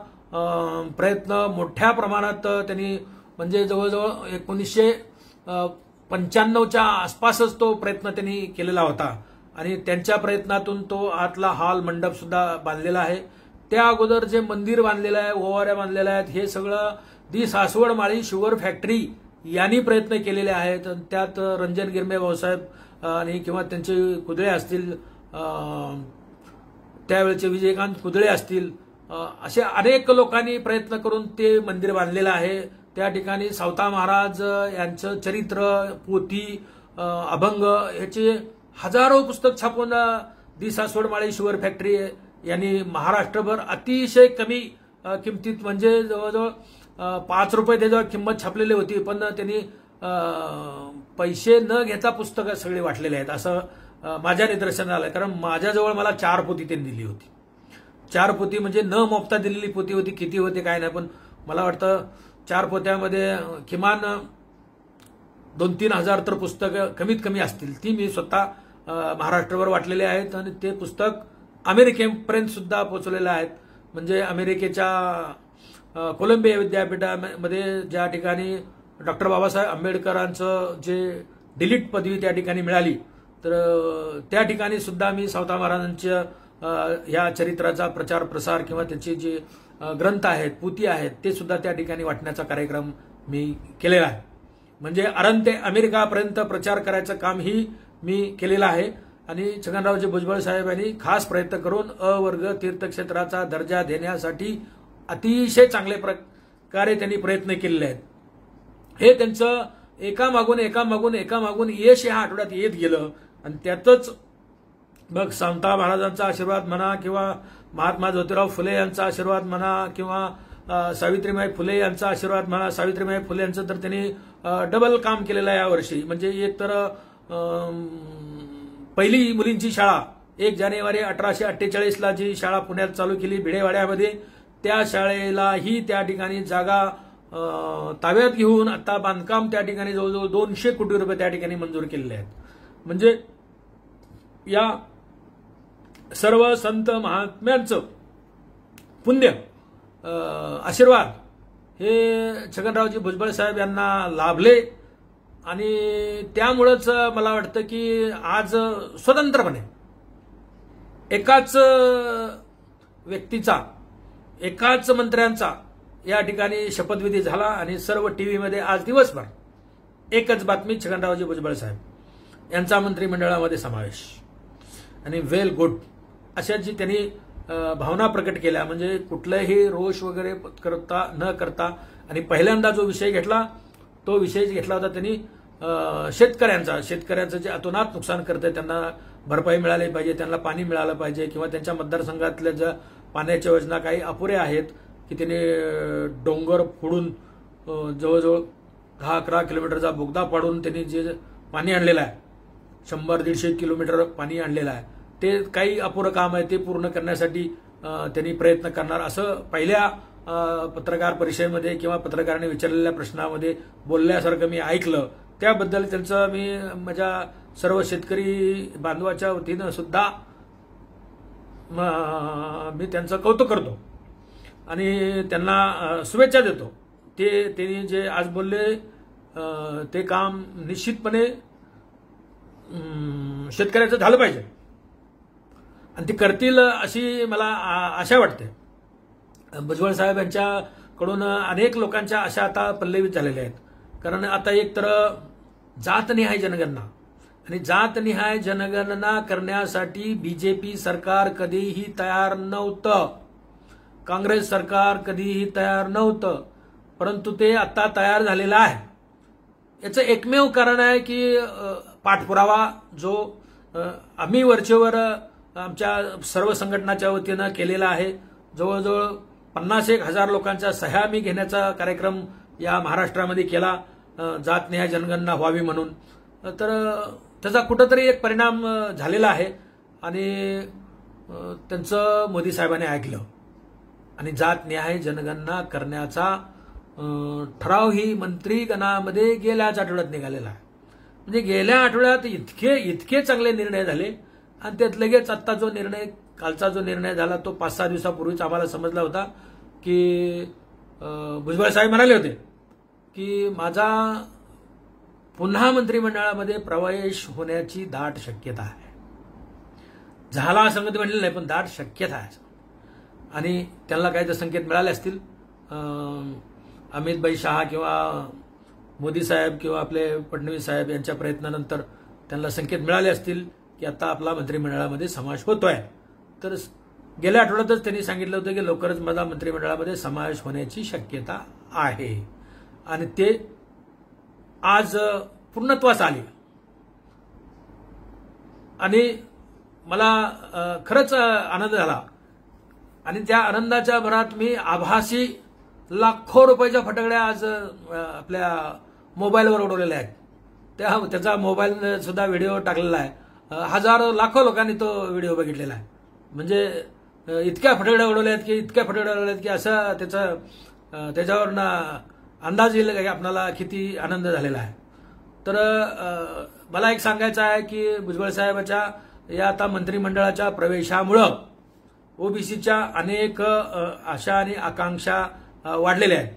प्रयत्न मोठ्या प्रमाणात त्यांनी म्हणजे जवळजवळ 1995च्या आसपासच तो प्रयत्न त्यांनी केलेला होता आणि त्यांच्या प्रयत्नातून तो आतला हॉल मंडप सुद्धा बांधलेला आहे. त्या अगोदर जे मंदिर बांधलेलं आहे, ओवाऱ्या बांधलेल्या आहेत, हे सगळं दी सासवड माळी शुगर फॅक्टरी यांनी प्रयत्न केलेले आहेत. त्यात रंजन गिरमे भाऊसाहेब आणि किंवा त्यांचे कुदळे असतील, त्यावेळेचे विजयकांत कुदळे असतील, असे अनेक लोकांनी प्रयत्न करून ते मंदिर बांधलेलं आहे. त्या ठिकाणी सावता महाराज यांचं चरित्र, पोथी, अभंग याचे हजारो पुस्तक छापून दी सासवड माळी शुगर फॅक्टरी यांनी महाराष्ट्रभर अतिशय कमी किमतीत म्हणजे जवळजवळ 5 रुपये त्याच्यावर किंमत छापलेली होती, पण त्यांनी पैसे न घेता पुस्तकं सगळे वाटलेले आहेत असं माझ्या निदर्शनाला आलं. कारण माझ्याजवळ मला 4 पोथी त्यांनी दिली होती. 4 पोथी म्हणजे न मोपता दिलेली पोथी होती. किती होते काय नाही, पण मला वाटतं 4 पोथ्यामध्ये किमान 2-3 हजार तर पुस्तकं कमीत कमी असतील. ती मी स्वतः महाराष्ट्रावर वाटलेले आहेत आणि ते पुस्तक अमेरिकेपर्यंत सुद्धा पोहोचलेले आहेत. म्हणजे अमेरिकेच्या कोलंबिया विद्यापीठामध्ये ज्या ठिकाणी डॉक्टर बाबासाहेब आंबेडकरांचं जे डिलीट पदवी त्या ठिकाणी मिळाली, तर त्या ठिकाणी सुद्धा मी सावता महाराजांच्या या चरित्राचा प्रचार प्रसार किंवा त्यांचे जे ग्रंथ आहेत, पोथी आहेत, ते सुद्धा त्या ठिकाणी वाटण्याचा कार्यक्रम मी केलेला आहे. म्हणजे अरण ते अमेरिकापर्यंत प्रचार करायचं काम ही मी केलेलं आहे. आणि छगनरावजी भुजबळ साहेब यांनी खास प्रयत्न करून अवर्ग तीर्थक्षेत्राचा दर्जा देण्यासाठी अतिशय चांगल्या प्रकारे त्यांनी प्रयत्न केलेले आहेत. हे त्यांचं एकामागून यश ह्या आठवड्यात येत गेलं आणि त्यातच मग सावता महाराजांचा आशीर्वाद म्हणा किंवा महात्मा ज्योतिराव फुले यांचा आशीर्वाद म्हणा किंवा सावित्रीबाई फुले यांचा आशीर्वाद म्हणा. सावित्रीबाई फुले यांचं तर त्यांनी डबल काम केलेलं आहे यावर्षी. म्हणजे एक तर पहिली मुलींची शाळा 1 जानेवारी 1848ला जी शाळा पुण्यात चालू केली भिडेवाड्यामध्ये, त्या शाळेलाही त्या ठिकाणी जागा ताब्यात घेऊन आता बांधकाम त्या ठिकाणी जवळजवळ 200 कोटी रुपये त्या ठिकाणी मंजूर केलेले आहेत. म्हणजे या सर्व संत महात्म्यांचं पुण्य आशीर्वाद हे छगनरावजी भुजबळ साहेब यांना लाभले आणि त्यामुळेच मला वाटतं की आज स्वतंत्रपणे एकाच व्यक्तीचा, एकाच मंत्र्यांचा या ठिकाणी शपथविधी झाला आणि सर्व टीव्हीमध्ये आज दिवसभर एकच बातमी, छगनरावजी भुजबळ साहेब यांचा मंत्रिमंडळामध्ये समावेश. आणि वेल गुड अशा जी त्यांनी भावना प्रकट केल्या. म्हणजे कुठलाही रोष वगैरे न करता आणि पहिल्यांदा जो विषय घेतला तो विषय घेतला होता त्यांनी शेतकऱ्यांचं जे अतोनात नुकसान करतंय त्यांना भरपाई मिळाली पाहिजे, त्यांना पाणी मिळालं पाहिजे, किंवा त्यांच्या मतदारसंघातल्या ज्या पाण्याच्या योजना काही अपुऱ्या आहेत की त्यांनी डोंगर फोडून जवळजवळ 10-11 किलोमीटरचा बोगदा पाडून त्यांनी जे पाणी आणलेलं आहे 100-150 किलोमीटर पाणी आणलेलं आहे ते काही अपुरं काम आहे ते पूर्ण करण्यासाठी त्यांनी प्रयत्न करणार असं पहिल्या पत्रकार परिषदेमध्ये किंवा पत्रकारांनी विचारलेल्या प्रश्नामध्ये बोलल्यासारखं मी ऐकलं. त्याबद्दल त्यांचं मी माझ्या सर्व शेतकरी बांधवाच्या वतीनं सुद्धा मी त्यांचं कौतुक करतो आणि त्यांना शुभेच्छा देतो. त्यांनी जे आज बोलले ते काम निश्चितपणे शेतकऱ्याचं झालं पाहिजे आणि ते करतील अशी मला आशा वाटते. भुजबळ साहेब यांच्याकडून अनेक लोकांच्या आशा आता पल्लवित झालेल्या आहेत. कारण आता एक तर जातनिहाय जनगणना आणि जातनिहाय जनगणना करण्यासाठी बीजेपी सरकार कधीही तयार नव्हतं, काँग्रेस सरकार कधीही तयार नव्हतं, परंतु ते आता तयार झालेलं आहे. याचं एकमेव कारण आहे की पाठपुरावा जो आम्ही वरचेवर आमच्या सर्व संघटनाच्या वतीनं केलेला आहे. जवळजवळ 50,000 लोकांच्या सह्या मी घेण्याचा कार्यक्रम या महाराष्ट्रामध्ये केला जातनिहाय जनगणना व्हावी म्हणून. तर त्याचा कुठंतरी एक परिणाम झालेला आहे आणि त्यांचं मोदी साहेबांनी ऐकलं आणि जातनिहाय जनगणना करण्याचा ठराव ही मंत्रीगणामध्ये गेल्याच आठवड्यात निघालेला आहे. म्हणजे गेल्या आठवड्यात इतके चांगले निर्णय झाले आणि त्यात लगेच आत्ता जो निर्णय कालचा जो निर्णय झाला तो 5-6 दिवसापूर्वीच आम्हाला समजला होता की भुजबळ साहेब म्हणाले होते की माझा पुन्हा मंत्रिमंडळामध्ये प्रवेश होण्याची दाट शक्यता आहे. झाला असं कधी म्हणलेलं नाही पण दाट शक्यता आहे आणि त्यांना काही तर संकेत मिळाले असतील अमित शहा किंवा मोदी साहेब किंवा आपले फडणवीस साहेब यांच्या प्रयत्नानंतर त्यांना संकेत मिळाले असतील की आता आपला मंत्रिमंडळामध्ये समावेश होतोय. तर गेल्या आठवड्यातच त्यांनी सांगितलं होतं की लवकरच माझा मंत्रिमंडळामध्ये समावेश होण्याची शक्यता आहे आणि ते आज पूर्णत्वास आले आणि मला खरंच आनंद झाला आणि त्या आनंदाच्या भरात मी आभासी लाखो रुपयाच्या फटाकड्या आज आपल्या मोबाईलवर उडवलेल्या आहेत. त्याचा मोबाईल सुद्धा व्हिडिओ टाकलेला आहे. हजारो लाखो लोकांनी तो व्हिडिओ बघितलेला आहे. म्हणजे इतक्या फटाकड्या उडवल्या आहेत की असं त्याच्यावरनं अंदाज येईल की आपल्याला किती आनंद झालेला आहे. तर मला एक सांगायचं आहे की भुजबळ साहेबांच्या या आता मंत्रिमंडळाच्या प्रवेशामुळं ओबीसीच्या अनेक आशा आणि आकांक्षा वाढलेल्या आहेत.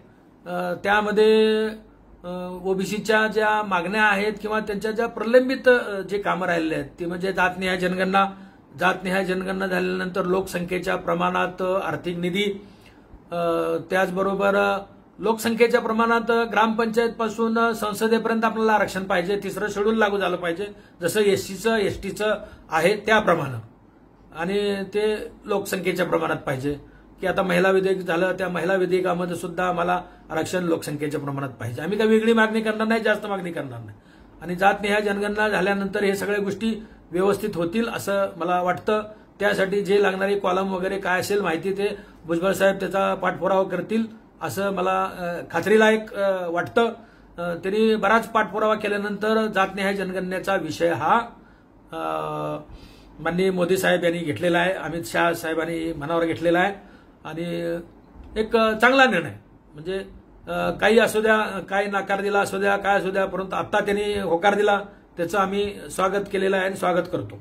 त्यामध्ये ओबीसीच्या ज्या मागण्या आहेत किंवा त्यांच्या ज्या प्रलंबित जे कामं राहिलेले आहेत ती म्हणजे जातनिहाय जनगणना झाल्यानंतर लोकसंख्येच्या प्रमाणात आर्थिक निधी, त्याचबरोबर लोकसंख्येच्या प्रमाणात ग्रामपंचायत पासून संसदेपर्यंत आपल्याला आरक्षण पाहिजे. 3रं शेड्यूल लागू झालं पाहिजे जसं एसटीचं आहे त्याप्रमाणे आणि ते लोकसंख्येच्या प्रमाणात पाहिजे की आता महिला विधेयक झालं त्या महिला विधेयकामध्ये सुद्धा आम्हाला आरक्षण लोकसंख्येच्या प्रमाणात पाहिजे. आम्ही काही वेगळी मागणी करणार नाही, जास्त मागणी करणार नाही आणि जातनिहाय जनगणना झाल्यानंतर हे सगळ्या गोष्टी व्यवस्थित होतील असं मला वाटतं. त्यासाठी जे लागणारी कॉलम वगैरे काय असेल माहिती ते भुजबळ साहेब त्याचा पाठपुरावा करतील असं मला खात्रीलायक वाटतं. त्यांनी बराच पाठपुरावा केल्यानंतर जातनिहाय जनगणनेचा विषय हा माननीय मोदी साहेब यांनी घेतलेला आहे, अमित शहा साहेबांनी मनावर घेतलेला आहे आणि एक चांगला निर्णय म्हणजे काही असू द्या, काही नकार दिला असू द्या, काय असू द्या, परंतु आता त्यांनी होकार दिला त्याचं आम्ही स्वागत केलेलं आहे आणि स्वागत करतो.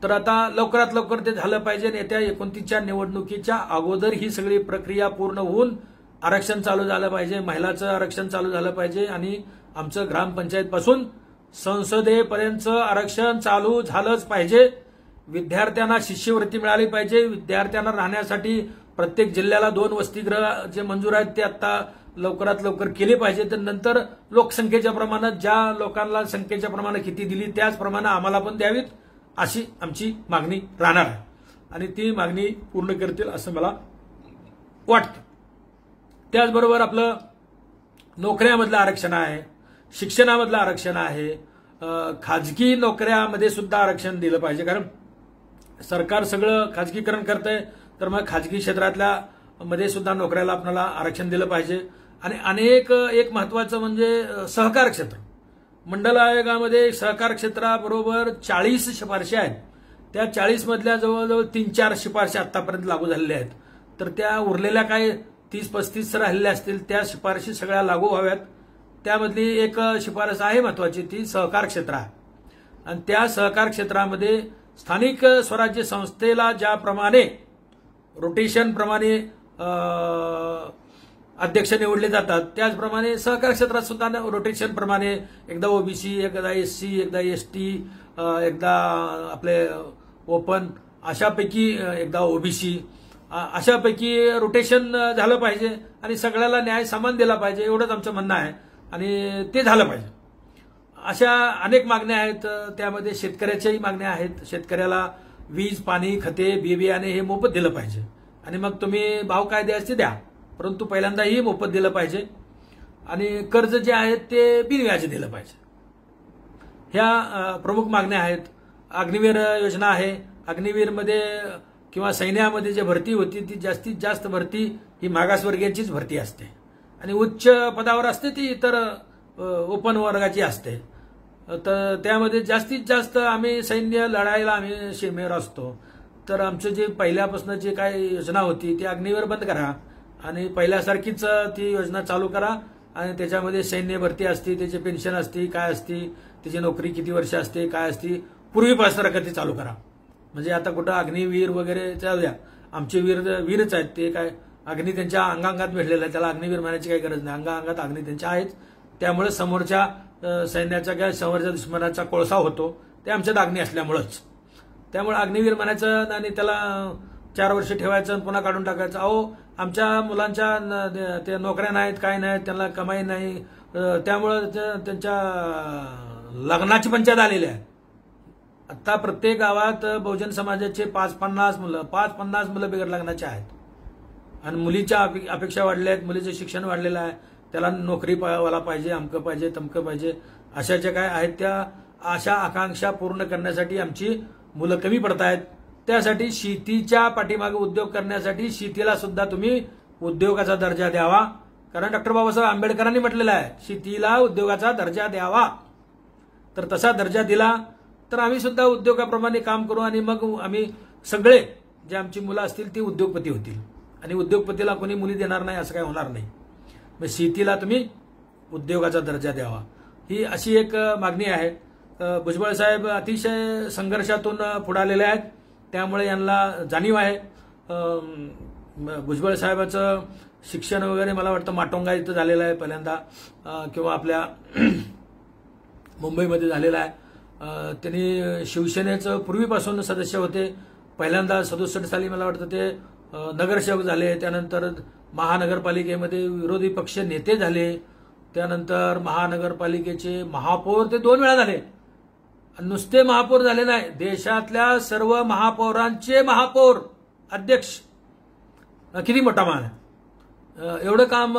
तर आता लवकरात लवकर ते झालं पाहिजे. येत्या 29च्या निवडणुकीच्या अगोदर ही सगळी प्रक्रिया पूर्ण होऊन आरक्षण चालू झालं पाहिजे, महिलाचं आरक्षण चालू झालं पाहिजे आणि आमचं ग्रामपंचायत पासून संसदेपर्यंत आरक्षण चालू झालंच पाहिजे. विद्यार्थ्यांना शिष्यवृत्ती मिळाली पाहिजे. विद्यार्थ्यांना राहण्यासाठी प्रत्येक जिल्ह्याला 2 वसतिगृह जे मंजूर आहेत ते आता लवकरात लवकर केले पाहिजे. तर नंतर लोकसंख्येच्या प्रमाणात ज्या लोकांना संख्येच्या प्रमाणात किती दिली त्याचप्रमाणे आम्हाला पण द्यावीत अशी आमची मागणी राहणार आहे आणि ती मागणी पूर्ण करतील असं मला वाटतं. त्याचबरोबर आपलं नोकऱ्यामधलं आरक्षण आहे, शिक्षणामधलं आरक्षण आहे, खाजगी नोकऱ्यामध्ये सुद्धा आरक्षण दिलं पाहिजे. कारण सरकार सगळं खाजगीकरण करतंय, तर मग खाजगी क्षेत्रातल्या मध्ये सुद्धा नोकऱ्याला आपल्याला आरक्षण दिलं पाहिजे. आणि एक महत्वाचं म्हणजे सहकार क्षेत्र. मंडल आयोगामध्ये सहकार क्षेत्राबरोबर 40 शिफारशी आहेत. त्या 40 मधल्या जवळजवळ 3-4 शिफारशी आतापर्यंत लागू झालेल्या आहेत. तर त्या उरलेल्या काय 30-35 राहिलेल्या असतील, त्या शिफारशी सगळ्या लागू व्हाव्यात. त्यामधली एक शिफारस आहे महत्वाची, ती सहकार क्षेत्र आहे. आणि त्या सहकार क्षेत्रामध्ये स्थानिक स्वराज्य संस्थेला ज्याप्रमाणे रोटेशन प्रमाणे अध्यक्ष निवडले जातात, त्याचप्रमाणे सहकार क्षेत्रात सुद्धा रोटेशन प्रमाणे एकदा ओबीसी, एकदा एससी, एकदा एसटी, एकदा आपले ओपन, अशापैकी एकदा ओबीसी, अशापैकी रोटेशन झालं पाहिजे आणि सगळ्याला न्याय समान दिला पाहिजे, एवढंच आमचं म्हणणं आहे आणि ते झालं पाहिजे. अशा अनेक मागण्या आहेत. त्यामध्ये शेतकऱ्याच्याही मागण्या आहेत. शेतकऱ्याला वीज, पाणी, खते, बियाणे हे मोफत दिलं पाहिजे आणि मग तुम्ही भाव काय द्यायचे द्या, परंतु पहिल्यांदा ही मोफत दिलं पाहिजे आणि कर्ज जे आहेत ते बिनव्याजी दिलं पाहिजे. ह्या प्रमुख मागण्या आहेत. अग्निवीर योजना आहे. अग्निवीरमध्ये किंवा सैन्यामध्ये जे भरती होती ती जास्तीत जास्त भरती ही मागासवर्गीयांचीच भरती असते आणि उच्च पदावर असते ती इतर ओपन वर्गाची असते. तर त्यामध्ये जास्तीत जास्त आम्ही सैन्य लढायला आम्ही सीमेवर असतो. तर आमचं जे पहिल्यापासून जी काय योजना होती ती अग्निवीर बंद करा आणि पहिल्यासारखीच ती योजना चालू करा आणि त्याच्यामध्ये सैन्य भरती असते, त्याची पेन्शन असते, काय असते, त्याची नोकरी किती वर्ष असते, काय असते, पूर्वीपासून ती चालू करा. म्हणजे आता कुठं अग्निवीर वगैरे चालू द्या. आमचे वीरच आहेत. ते काय अग्नी त्यांच्या अंगांगात भेटलेला आहे, त्याला अग्निवीर म्हणायची काही गरज नाही. अंगांगात अग्नी त्यांच्या आहेच. त्यामुळे समोरच्या सैन्याचा किंवा समोरच्या दुश्मनाचा कोळसा होतो ते आमच्यात अग्नी असल्यामुळेच. त्यामुळे अग्निवीर म्हणायचं आणि त्याला 4 वर्ष ठेवायचं आणि पुन्हा काढून टाकायचं. अहो, आमच्या मुलांच्या ते नोकऱ्या नाहीत, काय नाहीत, त्यांना कमाई नाही, त्यामुळं त्यांच्या लग्नाची पंचायत आलेली आहे. आता प्रत्येक गावात बहुजन समाजाचे 5-50 मुलं बिगर लग्नाचे आहेत आणि मुलीच्या अपेक्षा वाढल्या आहेत. मुलीचं शिक्षण वाढलेलं आहे, त्याला नोकरी वाला पाहिजे, अमकं पाहिजे, तमकं पाहिजे, अशा ज्या काय आहेत त्या आशा आकांक्षा पूर्ण करण्यासाठी आमची मुलं कमी पडत आहेत. त्यासाठी शेतीच्या पाठीमागे उद्योग करण्यासाठी शेतीला सुद्धा तुम्ही उद्योगाचा दर्जा द्यावा. कारण डॉक्टर बाबासाहेब आंबेडकरांनी म्हटलेलं आहे शेतीला उद्योगाचा दर्जा द्यावा. तर तसा दर्जा दिला तर आम्ही सुद्धा उद्योगाप्रमाणे काम करू आणि मग आम्ही सगळे जे आमची मुलं असतील ती उद्योगपती होतील आणि उद्योगपतीला कोणी मुली देणार नाही असं काही होणार नाही. मग शेतीला तुम्ही उद्योगाचा दर्जा द्यावा, ही अशी एक मागणी आहे. भुजबळ साहेब अतिशय संघर्षातून पुढे आलेले आहेत, त्यामुळे यांना जाणीव आहे. भुजबळ साहेबांचं शिक्षण वगैरे मला वाटतं माटोंगा इथं झालेलं आहे पहिल्यांदा, किंवा आपल्या मुंबईमध्ये झालेलं आहे. त्यांनी शिवसेनेचं पूर्वीपासून सदस्य होते. पहिल्यांदा 67 साली मला वाटतं ते नगरसेवक झाले. त्यानंतर महानगरपालिकेमध्ये विरोधी पक्ष नेते झाले. त्यानंतर महानगरपालिकेचे महापौर ते 2 वेळा झाले. नुसते महापौर झाले नाही, देशातल्या सर्व महापौरांचे महापौर अध्यक्ष. किती मोठा मान आहे. एवढं काम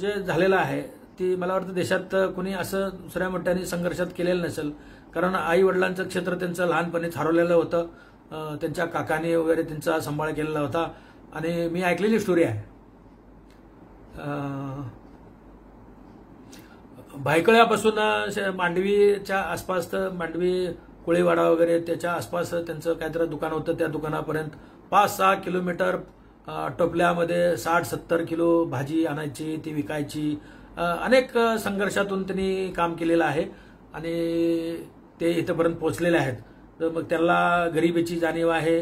जे झालेलं आहे ती मला वाटतं देशात कुणी असं दुसऱ्या मोठ्याने संघर्षात केलेलं नसेल. कारण आई वडिलांचं क्षेत्र त्यांचं लहानपणीच हरवलेलं होतं. त्यांच्या काकाने वगैरे त्यांचा सांभाळ केलेला होता आणि मी ऐकलेली स्टोरी आहे. भायखळ्यापासून मांडवीच्या आसपास, मांडवी कोळीवाडा वगैरे त्याच्या आसपास त्यांचं काहीतरी दुकान होतं. त्या दुकानापर्यंत 5-6 किलोमीटर टोपल्यामध्ये 60-70 किलो भाजी आणायची, ती विकायची. अनेक संघर्षातून त्यांनी काम केलेलं आहे आणि ते इथंपर्यंत पोहोचलेले आहेत. तर मग त्याला गरिबीची जाणीव आहे,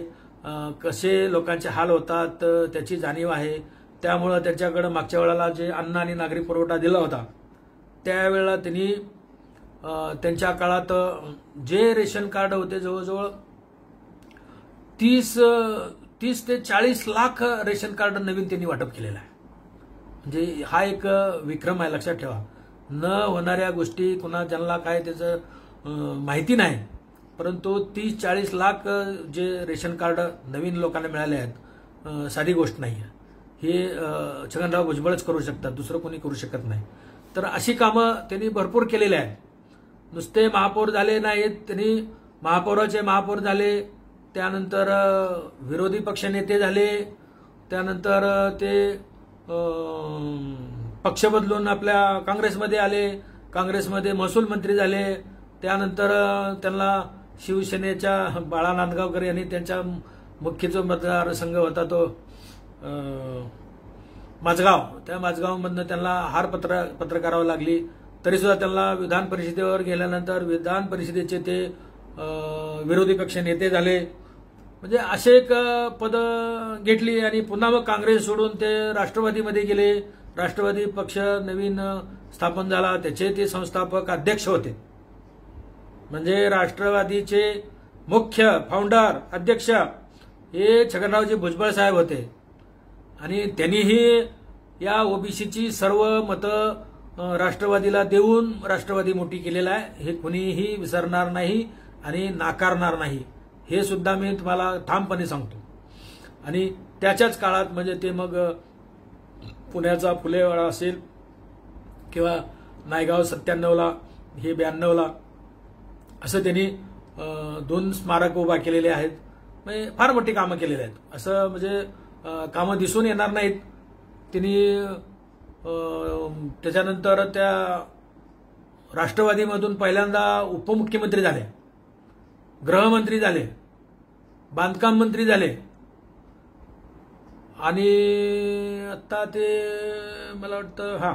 कसे लोकांचे हाल होतात त्याची जाणीव आहे. त्यामुळं त्यांच्याकडे मागच्या वेळेला जे अन्न आणि नागरी पुरवठा दिला होता त्यावेळेला त्यांनी त्यांच्या काळात जे रेशन कार्ड होते जवळजवळ 30 ते 40 लाख रेशन कार्ड नवीन त्यांनी वाटप केलेलं आहे. म्हणजे हा एक विक्रम आहे, लक्षात ठेवा. न होणाऱ्या गोष्टी कुणा ज्यांना काय त्याचं माहिती नाही परंतु 30-40 लाख जे रेशन कार्ड नवीन लोकांना मिळाले आहेत साधी गोष्ट नाही आहे. हे छगनराव भुजबळच करू शकतात, दुसरं कोणी करू शकत नाही. तर अशी कामं त्यांनी भरपूर केलेली आहेत. नुसते महापौर झाले नाहीत, त्यांनी महापौराचे महापौर झाले, त्यानंतर विरोधी पक्षनेते झाले, त्यानंतर ते पक्ष बदलून आपल्या काँग्रेसमध्ये आले, काँग्रेसमध्ये महसूल मंत्री झाले, त्यानंतर त्यांना शिवसेनेच्या बाळा नांदगावकर यांनी त्यांच्या मुख्य जो मतदारसंघ होता तो माझगाव, त्या माझगावमधनं त्यांना हार पत्र करावं लागली. तरी सुद्धा त्यांना विधान परिषदेवर गेल्यानंतर विधान परिषदेचे ते विरोधी पक्ष नेते झाले. म्हणजे असे एक पद घेतली आणि पुन्हा मग काँग्रेस सोडून ते राष्ट्रवादीमध्ये गेले. राष्ट्रवादी पक्ष नवीन स्थापन झाला, त्याचे ते संस्थापक अध्यक्ष होते. म्हणजे राष्ट्रवादीचे मुख्य फाउंडर अध्यक्ष हे छगनरावजी भुजबळ साहेब होते. आणि त्यांनीही या ओबीसीची सर्व मतं राष्ट्रवादीला देऊन राष्ट्रवादी मोठी केलेला आहे, हे कुणीही विसरणार नाही आणि नाकारणार नाही, हे सुद्धा मी तुम्हाला ठामपणे सांगतो. आणि त्याच्याच काळात म्हणजे ते मग पुण्याचा फुलेवाडा असेल किंवा नायगाव 97ला, हे 92ला, असं त्यांनी 2 स्मारक उभा केलेले आहेत. म्हणजे फार मोठी कामं केलेली आहेत. असं म्हणजे कामं दिसून येणार नाहीत. त्यांनी त्याच्यानंतर त्या राष्ट्रवादीमधून पहिल्यांदा उपमुख्यमंत्री झाले, गृहमंत्री झाले, बांधकाम मंत्री झाले आणि आता ते मला वाटतं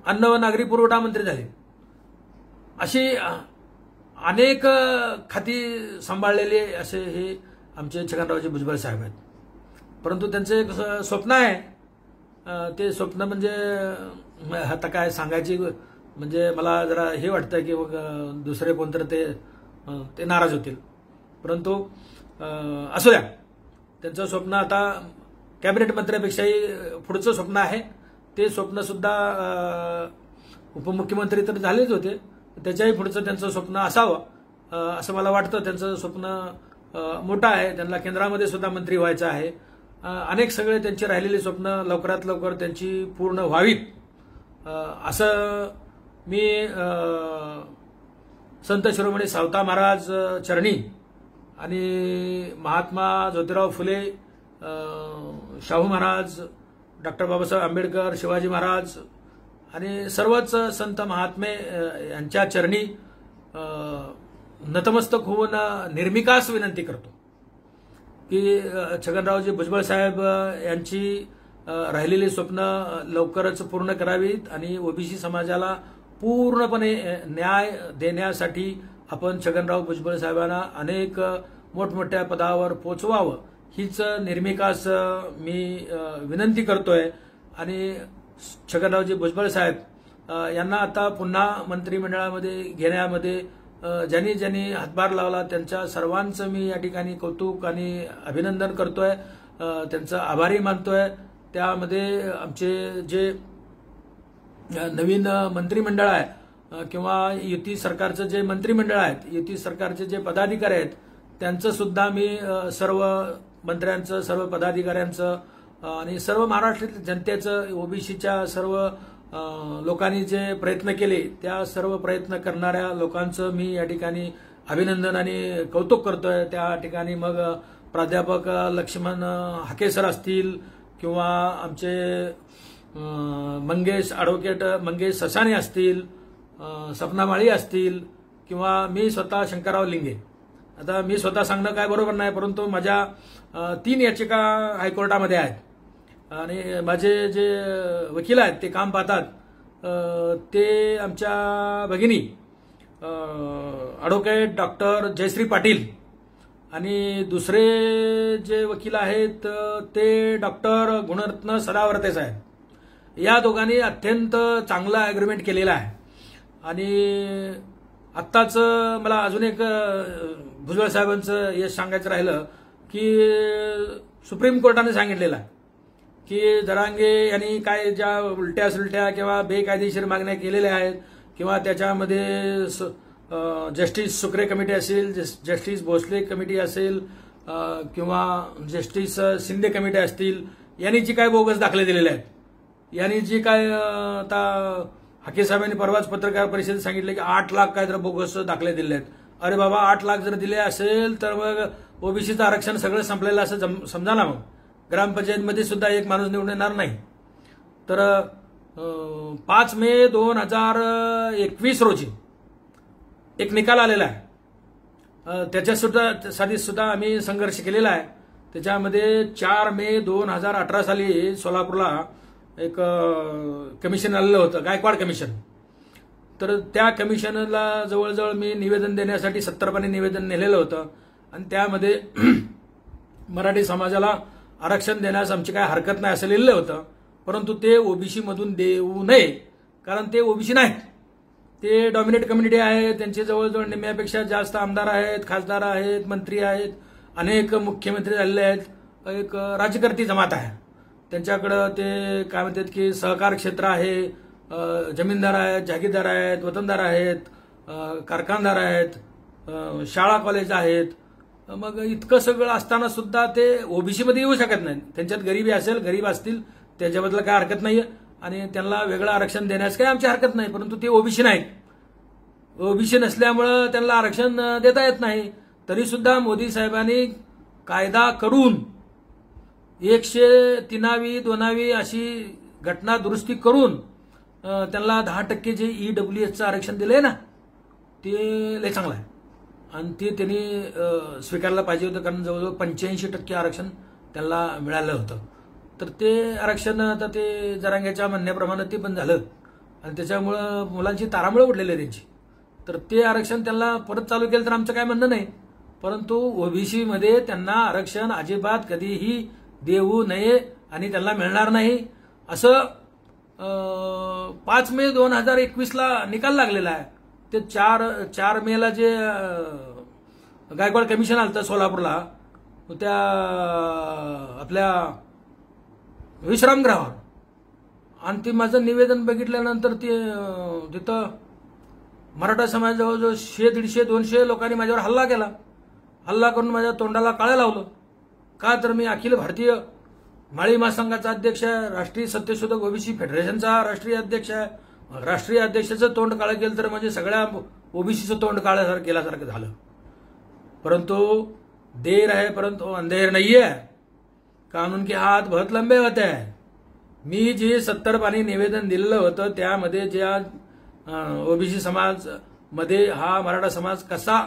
अन्न व नागरी पुरवठा मंत्री झाले. अशी अनेक खाती सांभाळलेले असे हे आमचे छगनरावजी भुजबळ साहेब आहेत. परंतु त्यांचं एक स्वप्न आहे, ते स्वप्न म्हणजे आता काय सांगायची, म्हणजे मला जरा हे वाटतं की मग दुसरे कोणतरी ते नाराज होतील. परंतु असू द्या, त्यांचं स्वप्न आता कॅबिनेट मंत्र्यापेक्षाही पुढचं स्वप्न आहे. ते स्वप्न सुद्धा उपमुख्यमंत्री तर झालेच होते, त्याच्याही पुढचं त्यांचं स्वप्न असावं असं मला वाटतं. त्यांचं स्वप्न मोठं आहे, त्यांना केंद्रामध्ये सुद्धा मंत्री व्हायचं आहे. अनेक सगळे त्यांची राहिलेली स्वप्न लवकरात लवकर त्यांची पूर्ण व्हावीत असं मी संत शिरोमणी सावता महाराज चरणी आणि महात्मा ज्योतिराव फुले, शाहू महाराज, डॉक्टर बाबासाहेब आंबेडकर, शिवाजी महाराज आणि सर्वच संत महात्मे यांच्या चरणी नतमस्तक होऊन निर्मिकास विनंती करतो की छगनरावजी भुजबळ साहेब यांची राहिलेली स्वप्न लवकरच पूर्ण करावीत आणि ओबीसी समाजाला पूर्णपणे न्याय देण्यासाठी आपण छगनराव भुजबळ साहेबांना अनेक मोठमोठ्या पदावर पोचवावं, हीच निर्मिकास मी विनंती करतोय. आणि छगनरावजी भुजबळ साहेब यांना आता पुन्हा मंत्रिमंडळामध्ये घेण्यामध्ये ज्यांनी ज्यांनी हातभार लावला त्यांच्या सर्वांचं मी या ठिकाणी कौतुक आणि अभिनंदन करतोय, त्यांचं आभारी मानतोय. त्यामध्ये आमचे जे नवीन मंत्रिमंडळ आहे किंवा युती सरकारचं जे मंत्रिमंडळ आहेत, युती सरकारचे जे पदाधिकारी आहेत, त्यांचं सुद्धा मी सर्व मंत्र्यांचं, सर्व पदाधिकाऱ्यांचं आणि सर्व महाराष्ट्रातील जनतेचं, ओबीसीच्या सर्व लोकांनी जे प्रयत्न केले त्या सर्व प्रयत्न करणाऱ्या लोकांचं मी या ठिकाणी अभिनंदन आणि कौतुक करतोय. त्या ठिकाणी मग प्राध्यापक लक्ष्मण हाकेसर असतील किंवा आमचे ॲडव्होकेट मंगेश ससाणे असतील, सपना माळी असतील किंवा मी स्वतः शंकरराव लिंगे. आता मी स्वतः सांगणं काय बरोबर नाही, परंतु माझ्या 3 याचिका हायकोर्टामध्ये आहेत आणि माझे जे वकील आहेत ते काम पाहतात. ते आमच्या भगिनी ॲडव्होकेट डॉक्टर जयश्री पाटील आणि दुसरे जे वकील आहेत ते डॉक्टर गुणरत्न सदावर्ते साहेब. या दोघांनी अत्यंत चांगला अग्रीमेंट केलेला आहे. आणि आत्ताच मला अजून एक भुजबळ साहेबांचं यश सांगायचं राहिलं की सुप्रीम कोर्टाने सांगितलेलं आहे की जरांगे यांनी काय ज्या उलट्या सुलट्या किंवा बेकायदेशीर मागण्या केलेल्या आहेत किंवा त्याच्यामध्ये जस्टिस सुक्रे कमिटी असेल, जस्टिस भोसले कमिटी असेल किंवा जस्टिस शिंदे कमिटी असतील, यांनी जी काय बोगस दाखले दिलेले आहेत, यांनी जी काय आता हाके साहेबांनी परवाच पत्रकार परिषदेत सांगितले की 8 लाख काय तर बोगस दाखले दिले आहेत. अरे बाबा, 8 लाख जर दिले असेल तर मग ओबीसीचं आरक्षण सगळं संपलेलं असं समजा ना. मग ग्रामपंचायतमध्ये सुद्धा एक माणूस निवडून येणार नाही. तर 5 मे 2021 रोजी एक निकाल आलेला आहे. त्याच्यासाठी सुद्धा आम्ही संघर्ष केलेला आहे. त्याच्यामध्ये 4 मे 2018 साली सोलापूरला एक कमिशन आलेलं होतं, गायकवाड कमिशन. तर त्या कमिशनला जवळजवळ मी निवेदन देण्यासाठी 70 पानी निवेदन नेलेलं होतं. आणि त्यामध्ये मराठी समाजाला आरक्षण देण्यास आमची काय हरकत नाही असं लिहिलं होतं. परंतु ते ओबीसी मधून देऊ नये, कारण ते ओबीसी नाहीत, ते डॉमिनेट कम्युनिटी आहे. त्यांचे जवळजवळ निम्म्यापेक्षा जास्त आमदार आहेत, खासदार आहेत, मंत्री आहेत, अनेक मुख्यमंत्री झालेले आहेत. एक राजकारती जमात आहे. त्यांच्याकडं ते काय म्हणतात की सहकार क्षेत्र आहे, जमीनदार आहेत, जागीरदार आहेत, वतनदार आहेत, कारखानदार आहेत, शाळा कॉलेज आहेत. मग इतकं सगळं असताना सुद्धा ते ओबीसी मध्ये येऊ शकत नाही. त्यांच्यात गरिबी असेल, गरीब असतील, त्याच्याबद्दल काय हरकत नाहीये आणि त्यांना वेगळं आरक्षण देण्यास काही आमची हरकत नाही. परंतु ते ओबीसी नाहीत. ओबीसी नसल्यामुळं त्यांना आरक्षण देता येत नाही. तरी सुद्धा मोदी साहेबांनी कायदा करून 103वी 2वी अशी घटना दुरुस्ती करून त्यांना 10% जे ईडब्ल्यूएसचं आरक्षण दिलंय ना, ते लय चांगलं आहे. आणि ते त्यांनी स्वीकारलं पाहिजे होतं, कारण जवळजवळ 85% आरक्षण त्यांना मिळालं होतं. तर ते आरक्षण आता ते जरांगेच्या म्हणण्याप्रमाणे ते पण झालं आणि त्याच्यामुळं मुलांची तारांबळ उडलेली आहे त्यांची. तर ते आरक्षण त्यांना परत चालू केलं तर आमचं काय म्हणणं नाही. परंतु ओबीसी मध्ये त्यांना आरक्षण अजिबात कधीही देऊ नये आणि त्यांना मिळणार नाही असं 5 मे 2021 निकाल लागलेला आहे. ते 4 मेला जे गायकवाड कमिशन आलं सोलापूरला, त्या आपल्या विश्रामगृहावर, आणि ते माझं निवेदन बघितल्यानंतर ते तिथं मराठा समाज जवळजवळ 100, 150, 200 लोकांनी माझ्यावर हल्ला केला. हल्ला करून माझ्या तोंडाला काळं लावलं. का तर मी अखिल भारतीय माळी महासंघाचा अध्यक्ष आहे, राष्ट्रीय सत्यशोधक ओबीसी फेडरेशनचा राष्ट्रीय अध्यक्ष आहे. राष्ट्रीय अध्यक्षाचं तोंड काळं केलं तर म्हणजे सगळ्या ओबीसीचं तोंड काळं केल्यासारखं झालं. परंतु देर है परंतु अंधेर नहीं है, कानून के हात बहुत लंबे होते हैं. मी जे 70 पानी निवेदन दिलेलं होतं त्यामध्ये ज्या ओबीसी समाज मध्ये हा मराठा समाज कसा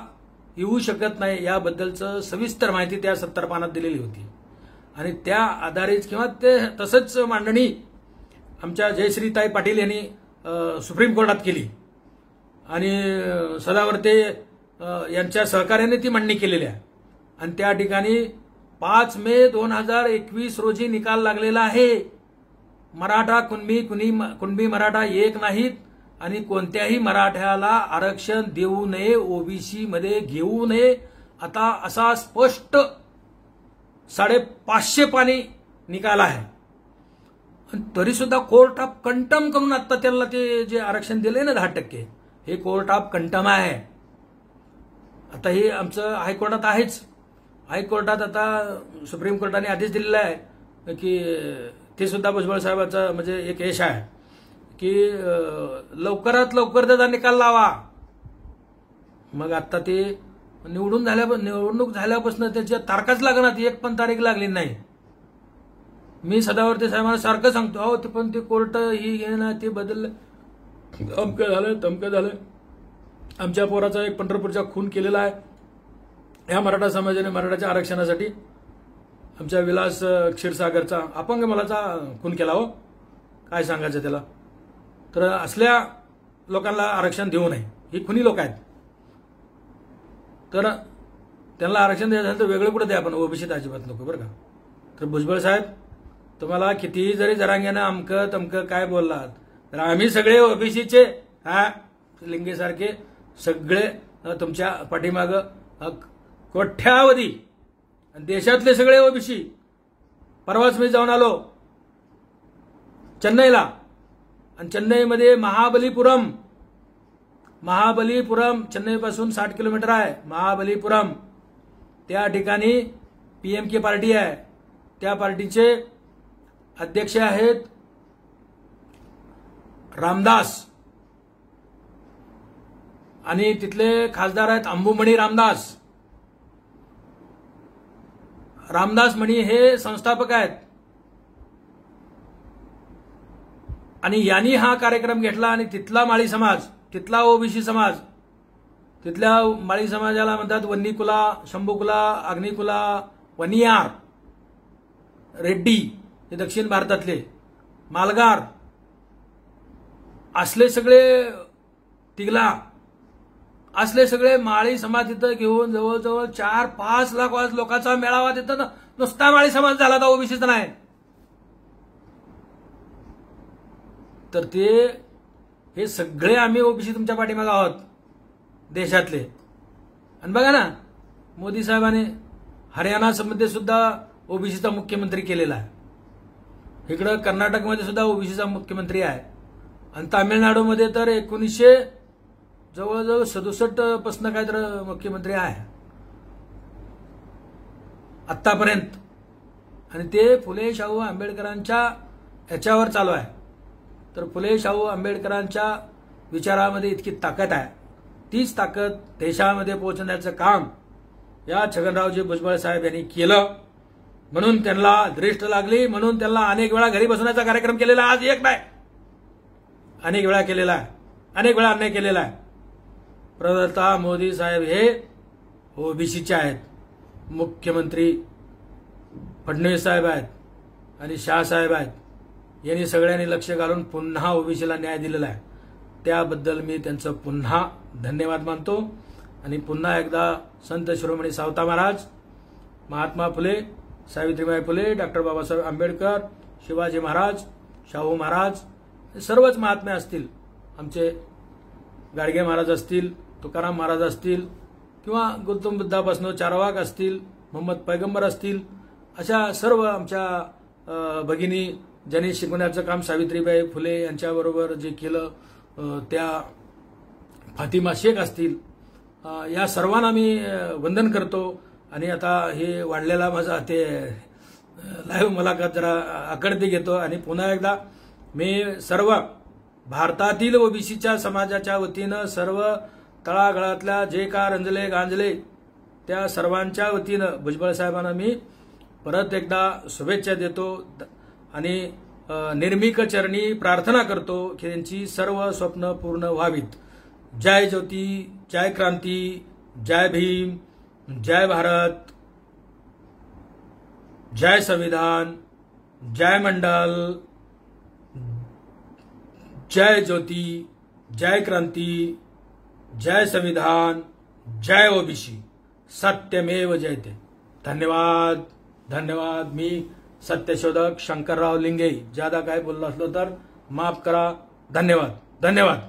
येऊ शकत नाही याबद्दलचं सविस्तर माहिती त्या 70 पानात दिलेली होती. आणि त्या आधारित किंवा ते तसंच मांडणी आमच्या जयश्रीताई पाटील यांनी सुप्रीम कोर्टात केली आणि सदावर्ते यांच्या सहकार्याने ती मांडणी केलेली आहे. आणि त्या ठिकाणी 5 मे 2021 रोजी निकाल लागलेला आहे. मराठा कुणबी मराठा एक नाहीत आणि कोणत्याही मराठ्याला आरक्षण देऊ नये, ओबीसी मध्ये घेऊ नये आता असा स्पष्ट 550 पानी निकाल आहे. तरी सुद्धा कोर्ट ऑफ कंटम करून आता त्याला ते जे आरक्षण दिले ना 10%, हे कोर्ट ऑफ कंटम आहे. आता हे आमचं हायकोर्टात आहेच. हायकोर्टात आता सुप्रीम कोर्टाने आदेश दिलेला आहे की ते सुद्धा भुजबळ साहेबांचं म्हणजे एक यश आहे की लवकरात लवकर त्याचा निकाल लावा. मग आता ते निवडणूक झाल्यापासून त्याच्या तारखाच लागणार, एक पण तारीख लागली नाही. मी सदावर्ते साहेबांना सारखं सांगतो, अहो ते पण ते कोर्ट ही घेणं ते बदललं, अमकं झालं तमकं झालं. आमच्या पोराचा एक पंढरपूरचा खून केलेला आहे ह्या मराठा समाजाने मराठाच्या आरक्षणासाठी. आमच्या विलास क्षीरसागरचा अपंग मुलाचा खून केला. हो काय सांगायचं त्याला. तर असल्या लोकांना आरक्षण देऊ नये. ही खुनी लोक आहेत. तर त्यांना आरक्षण द्यायचं असेल तर वेगळं कुठं द्या, आपण ओबीसीत अजिबात नको बरं का. तर भुजबळ साहेब, तुम्हाला कितीही जरी जरांगेनं अमकं तमकं काय बोललात तर आम्ही सगळे ओबीसीचे लिंगेसारखे सगळे तुमच्या पाठीमागं कोट्यावधी देशातले सगळे ओबीसी. परवाच मी जाऊन आलो चेन्नईला आणि चेन्नईमध्ये महाबलीपुरम चेन्नईपासून 60 किलोमीटर आहे महाबलीपुरम, त्या ठिकाणी PMK पार्टी आहे. त्या पार्टीचे अध्यक्ष आहेत रामदास आणि तिथले खासदार आहेत अंबुमणी रामदास. रामदास मणी हे संस्थापक आहेत आणि यांनी हा कार्यक्रम घेतला आणि तिथला माळी समाज, तिथला OBC समाज, तिथल्या माळी समाजाला म्हणतात वन्नीकुला, शंभुकुला, अग्निकुला, वनियार, रेड्डी हे दक्षिण भारतातले, मालगार, असले सगळे तिगला, असले सगळे माळी समाज तिथं घेऊन जवळजवळ 4-5 लाख लोकांचा मेळावा तिथं नुसता माळी समाज झाला होता, OBCचा नाही. तर ते हे सगळे आम्ही OBC तुमच्या पाठीमागे आहोत देशातले. आणि बघा ना, मोदी साहेबांनी हरियाणामध्ये सुद्धा OBCचा मुख्यमंत्री केलेला आहे. इकडं कर्नाटकमध्ये सुद्धा OBCचा मुख्यमंत्री आहे आणि तामिळनाडूमध्ये तर 1900 जवळजवळ 67 पासून काय तर मुख्यमंत्री आहे आतापर्यंत. आणि ते फुले शाहू आंबेडकरांच्या ह्याच्यावर चालू आहे. तर फुले शाहू आंबेडकरांच्या विचारामध्ये इतकी ताकद आहे, तीच ताकद देशामध्ये पोहोचण्याचं काम या छगनरावजी भुजबळ साहेब यांनी केलं. म्हणून त्यांना दृष्ट लागली, म्हणून त्यांना अनेक वेळा घरी बसवण्याचा कार्यक्रम केलेला. आज एक नाही, अनेक वेळा केलेला आहे, अनेक वेळा अन्याय केलेला आहे. प्रदत्ता मोदी साहेब हे OBCचे आहेत. मुख्यमंत्री फडणवीस साहेब आहेत आणि शाह साहेब आहेत. यांनी सगळ्यांनी लक्ष घालून पुन्हा OBCला न्याय दिलेला आहे. त्याबद्दल मी त्यांचं पुन्हा धन्यवाद मानतो. आणि पुन्हा एकदा संत शिरोमणी सावता महाराज, महात्मा फुले, सावित्रीबाई फुले, डॉक्टर बाबासाहेब आंबेडकर, शिवाजी महाराज, शाहू महाराज, सर्वच महात्मे असतील, आमचे गाडगे महाराज असतील, तुकाराम महाराज असतील, किंवा गौतम बुद्धापासून चारवाक असतील, मोहम्मद पैगंबर असतील, अशा सर्व आमच्या भगिनी ज्यांनी शिकवण्याचं काम सावित्रीबाई फुले यांच्याबरोबर जे केलं, त्या फातिमा शेख असतील, या सर्वांना मी वंदन करतो. आणि आता हे वाढलेला माझा ते लाईव्ह मुलाखत जरा आकडते घेतो. आणि पुन्हा एकदा मी सर्व भारतातील OBCच्या समाजाच्या वतीनं, सर्व तळागाळातल्या जे का रंजले गांजले त्या सर्वांच्या वतीनं भुजबळ साहेबांना मी परत एकदा शुभेच्छा देतो आणि निर्मिक चरणी प्रार्थना करतो की त्यांची सर्व स्वप्न पूर्ण व्हावीत. जय ज्योती, जय क्रांती, जय भीम, जय भारत, जय संविधान, जय मंडल, जय ज्योती, जय क्रांती, जय संविधान, जय OBC, सत्यमेव जयते. धन्यवाद, धन्यवाद. मी सत्यशोधक शंकरराव लिंगे. ज्यादा काय बोललो असलो तर माफ करा. धन्यवाद, धन्यवाद.